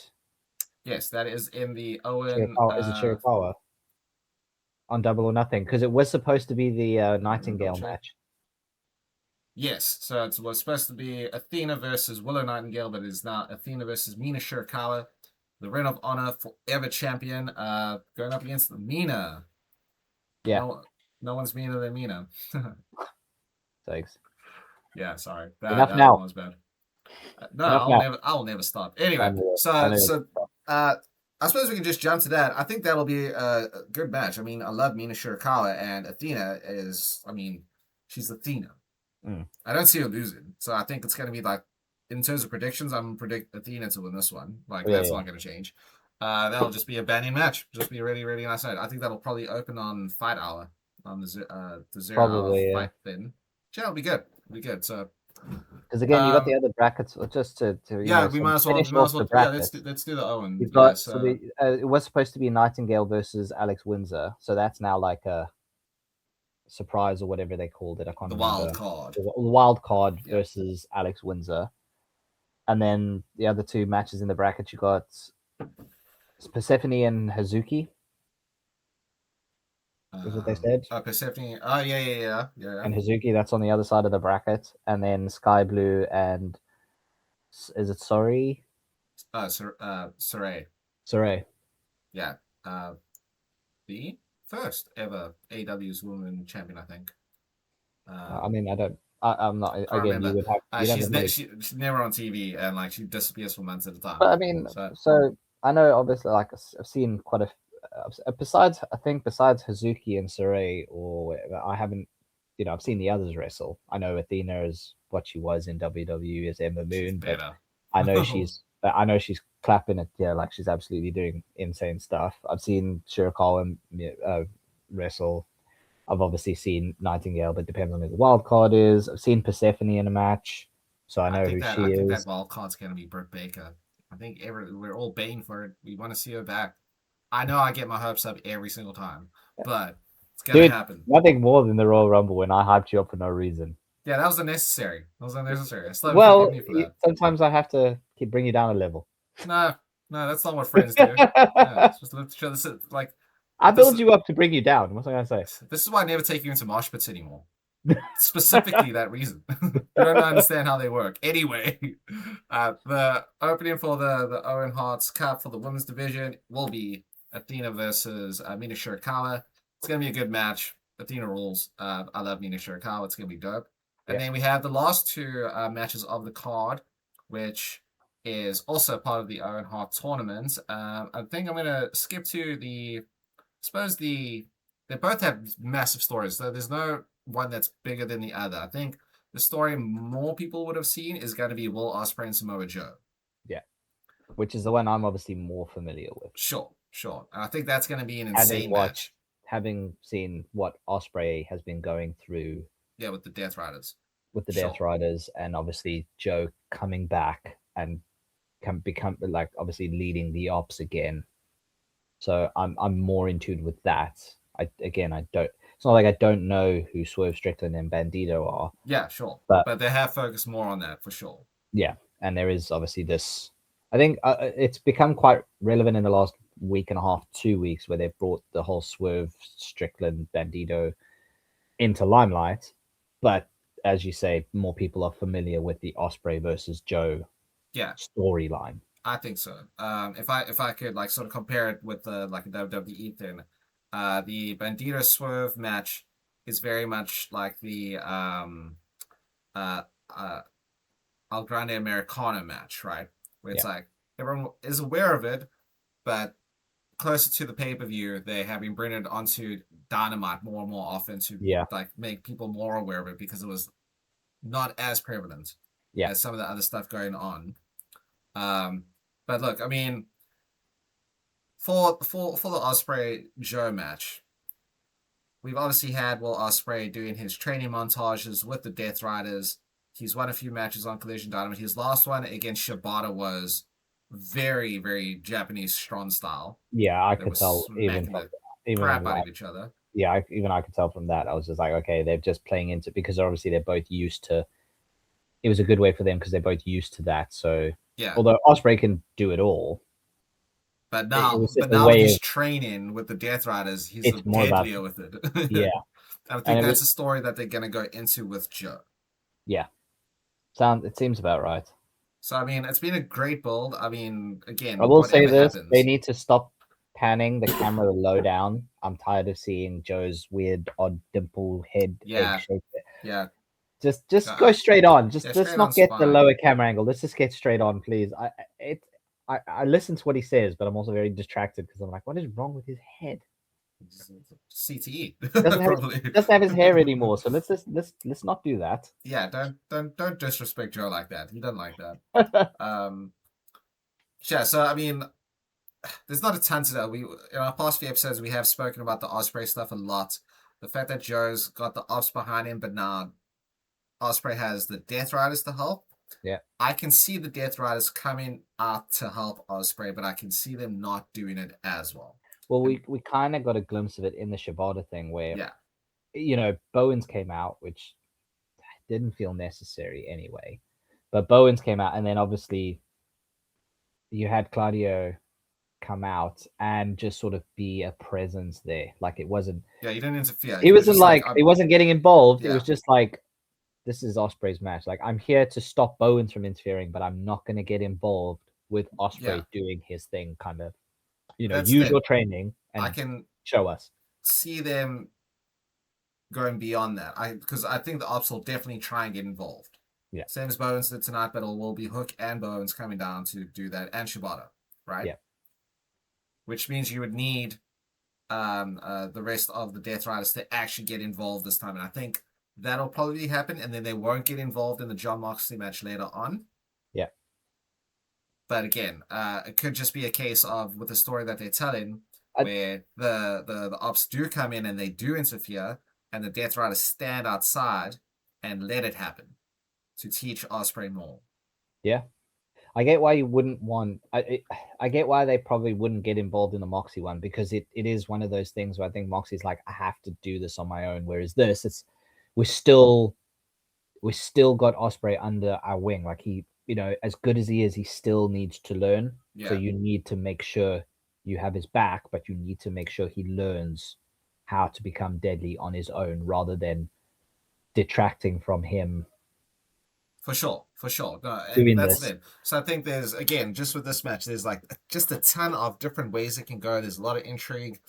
yes, that is in the Owen. Shirakawa. Is it Shirakawa on Double or Nothing? Because it was supposed to be the Nightingale match. Yes, so it was supposed to be Athena versus Willow Nightingale, but it is now Athena versus Mina Shirakawa, the Ring of Honor forever champion, going up against Mina. Yeah. No one's meaner than Mina. Thanks. Yeah, sorry. Enough that now. one was bad. No, I'll never stop. Anyway, I suppose we can just jump to that. I think that'll be a good match. I mean, I love Mina Shirakawa, and Athena is, I mean, she's Athena. I don't see her losing. So I think it's going to be like, in terms of predictions, I'm going to predict Athena to win this one. Like, that's not going to change. That'll just be a banging match. Just be a really, really nice night. I think that'll probably open on Fight Hour, on the 0 hour fight then. Yeah, it'll be good. It'll be good. So, because again, you got the other brackets. Just to we might as well. Yeah, let's do the Owen. You've got it was supposed to be Nightingale versus Alex Windsor, so that's now like a surprise or whatever they called it. I can't remember. Wild card. The wild card versus Alex Windsor, and then the other two matches in the bracket you got Persephone and Hazuki. Is what they said. Persephone. Oh yeah. And Hazuki, that's on the other side of the bracket, and then Sky Blue and is it Sorry? Saray. Saray. Yeah. The first ever AW's woman champion, I think. I mean, I'm not. Again, you would have. She's never on TV, and like she disappears for months at a time. But I mean, so I know obviously, like I've seen quite a. Besides Hazuki and Saray or whatever, I haven't. I've seen the others wrestle. I know Athena is what she was in WWE as Ember Moon, but I know she's clapping it. Yeah, like she's absolutely doing insane stuff. I've seen Shirakawa wrestle. I've obviously seen Nightingale, but it depends on who the wild card is. I've seen Persephone in a match, so I know who she is. I think that wild card's gonna be Britt Baker. I think we're all baying for it. We want to see her back. I know I get my hopes up every single time, but it's gonna happen. Nothing more than the Royal Rumble when I hyped you up for no reason. Yeah, that was unnecessary. Well, sometimes I have to bring you down a level. No, that's not what friends do. Yeah, just like I build you up to bring you down. What's I gonna say? This is why I never take you into mosh pits anymore. Specifically that reason. You don't understand how they work. Anyway, the opening for the Owen Hart's Cup for the women's division will be Athena versus Mina Shirakawa. It's gonna be a good match. Athena rules. I love Mina Shirakawa. It's gonna be dope. And then we have the last two matches of the card, which is also part of the Owen Hart tournament. I think I'm gonna skip to the. I suppose they both have massive stories. So there's no one that's bigger than the other. I think the story more people would have seen is going to be Will Ospreay and Samoa Joe. Yeah, which is the one I'm obviously more familiar with. Sure, sure. And I think that's going to be an Having insane watched, match. having seen what Ospreay has been going through Yeah, with the Death Riders. with the Death Sure. Riders, and obviously Joe coming back and can become like obviously leading the ops again. So I'm more in tune with that. I don't. It's not like I don't know who Swerve Strickland and Bandito are, Yeah, sure. but But they have focused more on that for sure. yeah, and there is obviously this. I think it's become quite relevant in the last week and a half, 2 weeks, where they've brought the whole Swerve Strickland Bandito into limelight. But as you say, more people are familiar with the Osprey versus Joe Yeah, storyline. I think so. If I could like sort of compare it with the like a WWE thing, the Bandito Swerve match is very much like the uh uh El Grande Americano match, right? Where it's Yeah, like everyone is aware of it, but closer to the pay per view, they have been bringing it onto Dynamite more and more often to yeah, like make people more aware of it because it was not as prevalent yeah, as some of the other stuff going on. Um, but look, I mean, for the Osprey Joe match, we've obviously had Will Osprey doing his training montages with the Death Riders. He's won a few matches on Collision Dynamite. His last one against Shibata was very, very Japanese strong style. yeah. I They could were tell even smacking from the even crap out like of each other. yeah, even I could tell from that. I was just like, okay, they're just playing into because obviously they're both used to. It was a good way for them because they're both used to that. So Yeah. although Osprey can do it all, it was just But a now with way his of. training with the Death Riders, he's It's more about deadlier with it. yeah, I and think it that's was a story that they're gonna go into with Joe. yeah. Sound it seems about right. So I mean, it's been a great build. I mean, I again, will say whatever this: they happens, need to stop panning the camera low down. I'm tired of seeing Joe's weird, odd dimple head egg yeah, shape. yeah, Just go uh, straight on. yeah, Just let's straight not on's get the fine. lower camera angle. Let's just get straight on, please. It I listen to what he says, but I'm also very distracted because I'm like, what is wrong with his head? CTE Doesn't have probably. doesn't have his hair anymore. So let's not do that. Yeah, don't disrespect Joe like that. He doesn't like that. Um, yeah. So I mean, there's not a ton to that. We in our past few episodes we have spoken about the Osprey stuff a lot. The fact that Joe's got the ops behind him, but now Osprey has the Death Riders to help. Yeah. I can see the Death Riders coming out to help Osprey, but I can see them not doing it as well. Well, And we kind of got a glimpse of it in the Shibata thing where yeah, Bowens came out, which didn't feel necessary anyway. But Bowens came out, and then obviously you had Claudio come out and just sort of be a presence there. Like it wasn't. yeah, you didn't interfere. He He was wasn't just like, like he wasn't getting involved. It yeah, was just like this is Osprey's match. Like I'm here to stop Bowens from interfering, but I'm not going to get involved with yeah. Osprey doing his thing. Kind of, That's the use your thing. training I and can show us. see them going beyond that. Because I think the ops will definitely try and get involved. Yeah, Same as Bowens did tonight, but it will be Hook and Bowens coming down to do that, and Shibata, right? yeah. Which means you would need the rest of the Death Riders to actually get involved this time. And I think that'll probably happen, and then they won't get involved in the John Moxley match later on. Yeah. But again, it could just be a case of with the story that they're telling, I, where the ops do come in and they do interfere, and the Death Riders stand outside and let it happen to teach Osprey more. yeah. I get why you wouldn't want. I get why they probably wouldn't get involved in the Moxie one because it is one of those things where I think Moxie's like I have to do this on my own. Whereas this, we're still we still got Osprey under our wing. Like as good as he is, he still needs to learn. So Yeah, you need to make sure you have his back, but you need to make sure he learns how to become deadly on his own rather than detracting from him for sure, for sure. No, and doing that's this. it. So I think there's again just with this match, there's like just a ton of different ways it can go. There's a lot of intrigue.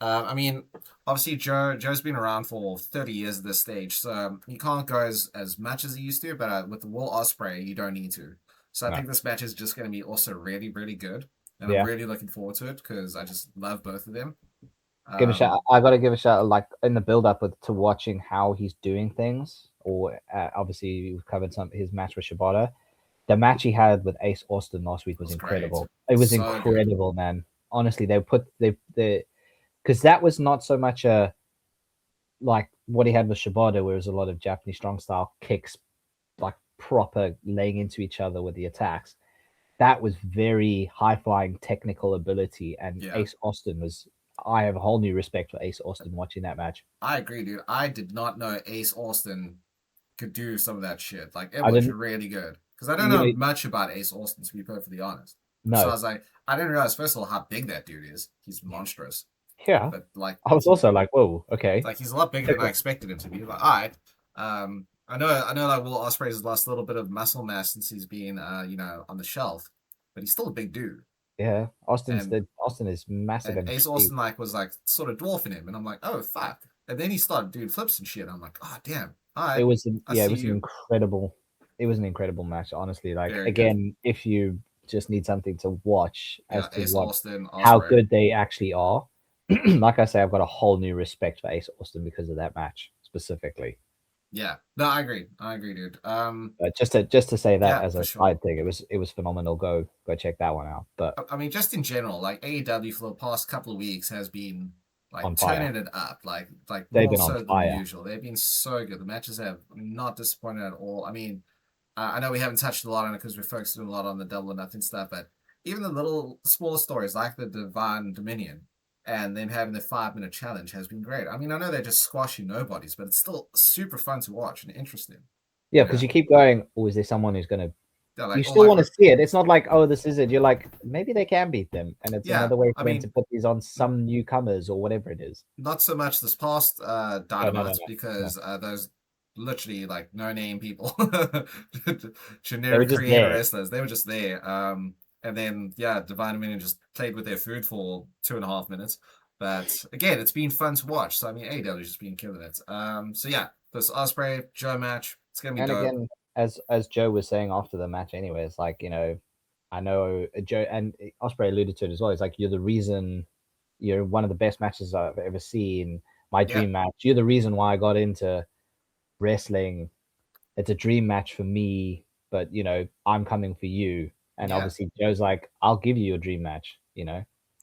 I mean, obviously Joe's been around for 30 years at this stage, so he can't go as much as he used to. But with the Will Osprey, you don't need to. So I No. think this match is just going to be also really really good, and I'm Yeah. really looking forward to it because I just love both of them. Give a Um, shout. I got to give a shout. Like in the build up to watching how he's doing things or obviously we've covered some his match with Shibata. The match he had with Ace Austin last week It was was great. incredible. It was So good. incredible, man. Honestly, they because that was not so much a like what he had with Shibata, where it was a lot of Japanese strong style kicks, like proper laying into each other with the attacks. That was very high flying technical ability, and Yeah. Ace Austin was. I have a whole new respect for Ace Austin watching that match. I agree, dude. I did not know Ace Austin could do some of that shit. Like it I was didn't, really good. Because I don't you know know, much about Ace Austin, to be perfectly honest. no, Besides, like I didn't realize first of all how big that dude is. He's monstrous. yeah, But like I was also like, whoa, okay, he's a lot bigger than I expected him to be. Like, all right. I know like Will Ospreay's lost a little bit of muscle mass since he's been on the shelf, but he's still a big dude. yeah, And Austin is massive and and Ace beefy. Austin like was like sort of dwarfing him, and I'm like, oh fuck. And then he started doing flips and shit. I'm like, oh damn. All It right, was I yeah, see you. it was an incredible match. Honestly, like Very good. again, if you just need something to watch Yeah, as to Ace what Austin, how Osprey. good they actually are, like I say, I've got a whole new respect for Ace Austin because of that match specifically. Yeah, no, I agree. I agree, dude. But just to say that Yeah, as for a sure. side thing, it was phenomenal. Go check that one out. But I mean, just in general, like AEW for the past couple of weeks has been like on fire, turning it up, like they've more been on so than fire. usual. They've been so good. The matches have not disappointed at all. I mean, I know we haven't touched a lot on it because we're focusing a lot on the Double or Nothing stuff, but even the little smaller stories like the Divine Dominion and them having the 5 minute challenge has been great. I mean, I know they're just squashing nobodies, but it's still super fun to watch and interesting. Yeah, You because know, you keep going. Oh, is there someone who's gonna they're you like, oh, still like, want to see it. It's not like, oh, this is it. You're like, maybe they can beat them. And it's yeah. another way I for them to mean, put these on some newcomers or whatever it is. not so much this past Oh, no, no, Dynamites no. No. because those literally like no name people, They were generic just creator there. wrestlers. They were just there. And then yeah, Divine Dominion just played with their food for 2.5 minutes. But again, it's been fun to watch. So I mean, AEW's just been killing it. So yeah, this Osprey Joe match, it's gonna be And dope. again, as Joe was saying after the match, anyway, it's like, I know Joe and Osprey alluded to it as well. It's like, you're the reason, you're one of the best matches I've ever seen. My Yeah, dream match. You're the reason why I got into wrestling. It's a dream match for me, but I'm coming for you. And yeah. obviously Joe's like, I'll give you your dream match.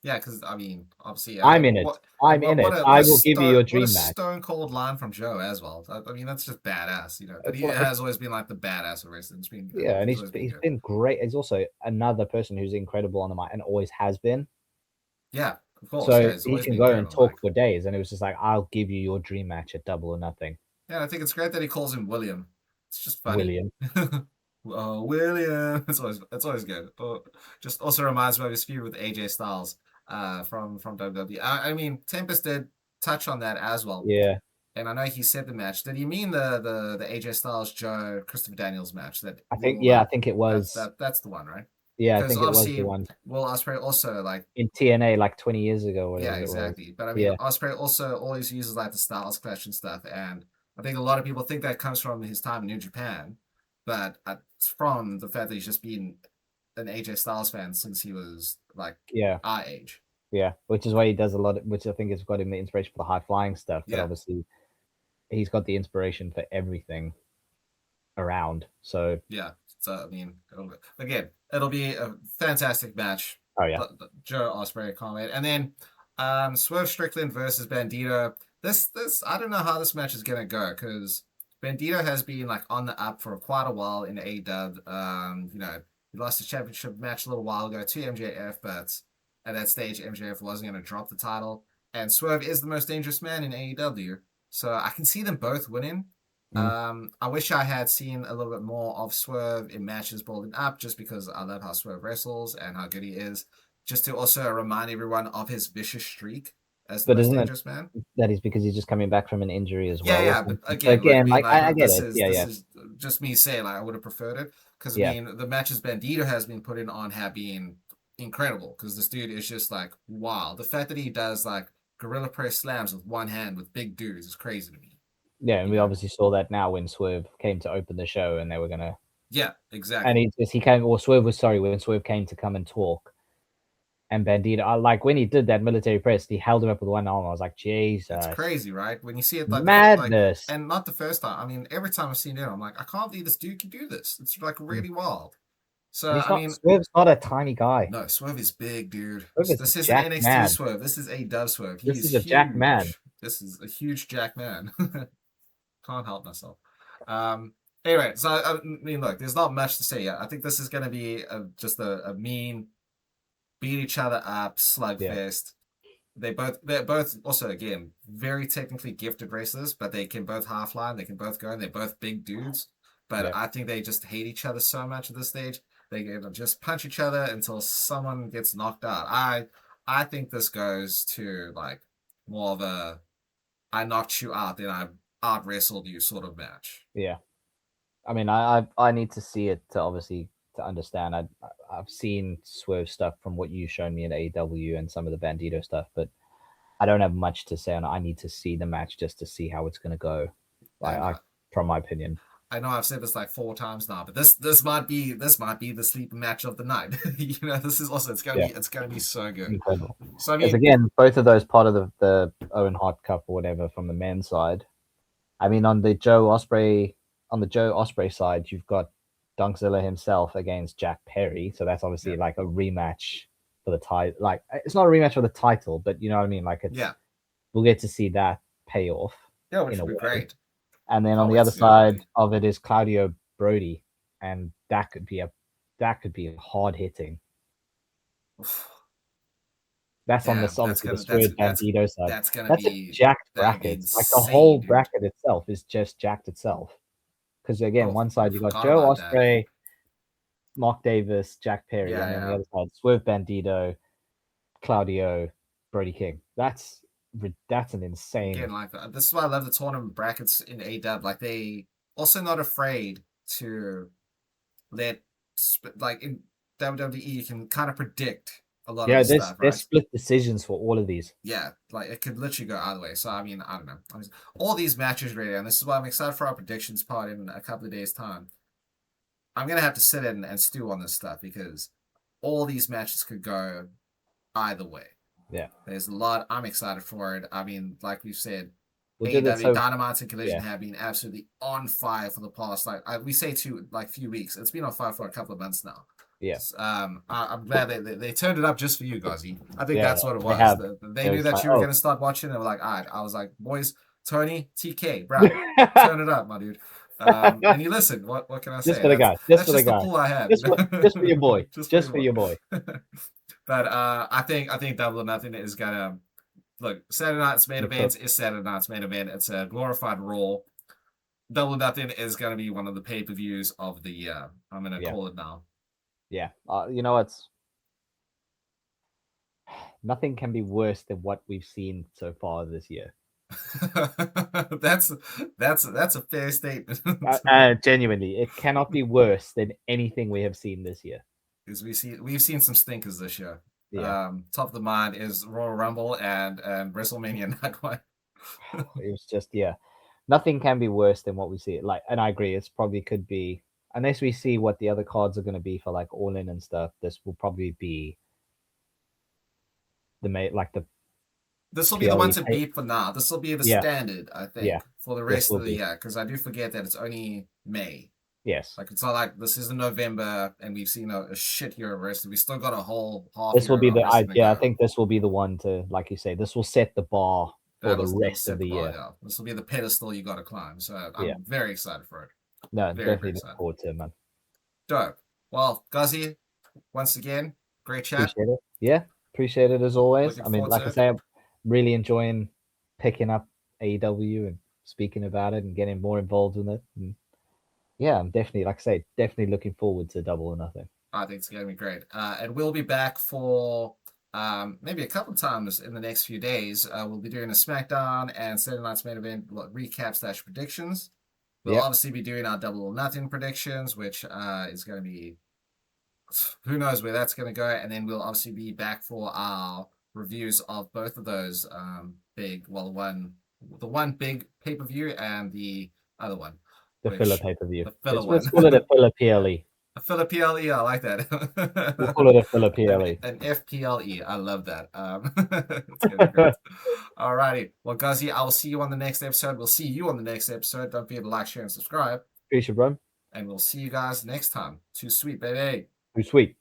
Yeah, because I mean, obviously, I'm in it. I'm in it. I will give you your what a dream match. stone cold line from Joe as well. I mean, that's just badass, you know. But It's, he it's has always been like the badass of wrestling. yeah, and He's he's always been he's good. been great. He's also another person who's incredible on the mic and always has been. Yeah, of course. So Yeah, he's he always can been go great on and the talk mic. for days, and it was just like, I'll give you your dream match at Double or Nothing, Yeah, I think it's great that he calls him William. It's just funny. William. Oh, William. It's always good. Just also reminds me of his feud with AJ Styles, from WWE. I mean, Tempest did touch on that as well. Yeah, And I know he said the match. Did he mean the AJ Styles Joe Christopher Daniels match that I think will yeah, I think it was. that's the one, right? Yeah, I Because think it was the obviously one Will Ospreay also like in TNA like 20 years ago, yeah, whatever it was. exactly. But I mean Yeah, Ospreay also always uses like the Styles Clash and stuff, and I think a lot of people think that comes from his time in New Japan, but it's from the fact that he's just been an AJ Styles fan since he was like yeah, our age. yeah. Which is why he does a lot, which I think has got him the inspiration for the high flying stuff. But Yeah, obviously, he's got the inspiration for everything around. So, yeah. So I mean, it'll be a fantastic match. oh yeah, Joe Ospreay can't wait. And then Swerve Strickland versus Bandito. This I don't know how this match is gonna go because Bandito has been like on the up for quite a while in AEW. He lost his championship match a little while ago to MJF, but at that stage MJF wasn't gonna drop the title. And Swerve is the most dangerous man in AEW, so I can see them both winning. mm. I wish I had seen a little bit more of Swerve in matches building up, just because I love how Swerve wrestles and how good he is. Just to also remind everyone of his vicious streak as the But most isn't it dangerous man. that is because he's just coming back from an injury as Yeah, well or yeah, but something? So again, like I again, mean, like like I get this it. is Yeah, this yeah, is just me saying like I would have preferred it because I yeah. mean the matches Bandito has been putting on have been incredible because this dude is just like wow. The fact that he does like gorilla press slams with one hand with big dudes is crazy to me. Yeah, and You we know? obviously saw that now when Swerve came to open the show, and they were gonna, Yeah, and exactly. he came, or Swerve was sorry when Swerve came to come and talk. And Bandito, like when he did that military press, he held him up with one arm. I was like, It's Jesus, crazy, right? When you see it like madness. and not the first time. I mean, every time I've seen it, I'm like, I can't believe this dude can do this. It's like Mm. really wild. So And he's I not, mean, Swerve's not a tiny guy. no, Swerve is big, dude. Swerve is a This isn't jack NXT man. Swerve. This is a Dub Swerve. This He's is a jack man. huge. This is a huge jack man. Can't help myself. Um. Anyway, so I mean, look, there's not much to say yet. I think this is going to be just a mean, beat each other up Yeah, slugfest. They're both also again very technically gifted wrestlers, but they can both half line, they can both go, and they're both big dudes. But yeah, I think they just hate each other so much at this stage. They can just punch each other until someone gets knocked out. I think this goes to like more of a I knocked you out, then I out wrestled you sort of match. yeah. I mean, I need to see it to obviously to understand. I've seen Swerve stuff from what you've shown me in AEW and some of the Bandito stuff, but I don't have much to say on it. I need to see the match just to see how it's going to go. Like, And from my opinion. I know I've said this like 4 times now, but this might be the sleeper match of the night. You know, this is also Yeah, it's gonna be so good. incredible. So I Because mean, again, both of those part of the Owen Hart Cup or whatever from the men's side. I mean, on the Joe Osprey side, you've got Dunkzilla himself against Jack Perry, so that's obviously yeah, like a rematch for the title. Like, it's not a rematch for the title, but you know what I mean. Like, yeah, we'll get to see that payoff yeah, which in a would be way. great. And then on Can't the wait other to see that movie. side of it is Claudio Brody, and that could be hard hitting. That's on Damn, this obviously the Swerve Bandito side. that's gonna That's a be jacked that would be bracket. Like the whole insane, dude. bracket itself is just jacked itself. Because again, Oh, one side you got forgot Joe about that. Osprey, Mark Davis, Jack Perry, Yeah, and then on the yeah. other side Swerve Bandito, Claudio, Brody King. That's an insane. Again, like this is why I love the tournament brackets in AW. Like they also not afraid to let like in WWE you can kind of predict a lot of Yeah, the stuff, there's right? split decisions for all of these. Yeah, like it could literally go either way. So I mean, I don't know. All these matches really, and this is why I'm excited for our predictions part in a couple of days' time. I'm gonna have to sit in and stew on this stuff because all these matches could go either way. Yeah, There's a lot. I'm excited for it. I mean, like we've said, we did it AEW so. Dynamite and Collision Yeah, have been absolutely on fire for the past we say two like few weeks. It's been on fire for a couple of months now. yeah, I'm glad they turned it up just for you, Gozzy. I think yeah, that's what it they was. have. They It knew was that like, you were oh, gonna start watching. They were like, all right. I was like, boys, Tony, TK, bro, turn it up, my dude. And you listen. What can I just say? for the guy, just That's for the just the guy, pull I have, you just for know. your boy, Just for just your for your boy. boy. But I think Double or Nothing is gonna look. Saturday night's main You event cook. is Saturday night's main event. It's a glorified Raw. Double or Nothing is gonna be one of the pay per views of the year. I'm gonna Yeah, call it now. yeah. You know what's nothing can be worse than what we've seen so far this year. that's that's a fair statement. Genuinely, it cannot be worse than anything we have seen this year. Because we've seen some stinkers this year. Yeah, Top of the mind is Royal Rumble and WrestleMania Night One. it was just nothing can be worse than what we see. Like, and I agree, it's probably could be unless we see what the other cards are going to be for like All In and stuff. This will probably be the This will be the one PLE. to beat for now. This will be the Yeah, standard, I yeah. think, for the This rest will of the be year. Because I do forget that it's only May. yes. Like it's not like this is in November and we've seen a shit year of wrestling. We still got a whole half This will year be of the wrestling to yeah. I go. think this will be the one to like you say. This will set the bar for the That'll rest of set the the bar. year. Yeah, this will be the pedestal you got to climb. So Yeah. I'm very excited for it. No, Very definitely look excited. forward to it, man. Dope. Well, Guzzy, once again, great chat. Appreciate it. Yeah, appreciate it as always. Looking I mean, forward like to I it. say, I'm really enjoying picking up AEW and speaking about it and getting more involved in it. And yeah, I'm definitely, like I say, definitely looking forward to Double or Nothing. I think it's going to be great. And we'll be back for maybe a couple times in the next few days. We'll be doing a SmackDown and Saturday Night's Main Event recap slash predictions. We'll Yep, obviously be doing our Double or Nothing predictions, which is going to be who knows where that's going to go. And then we'll obviously be back for our reviews of both of those the one big pay per view and the other one, the filler which pay per view. the filler Let's one. call it a filler PLE. A Philipple, I like We'll call it that. a Filler PLE. An FPLE. I love that. It's gonna be great. Alrighty. Well, Guzzy, I will see you on the next episode. We'll see you on the next episode. Don't forget to like, share, and subscribe. Peace, bro. And we'll see you guys next time. Too sweet, baby. Too sweet.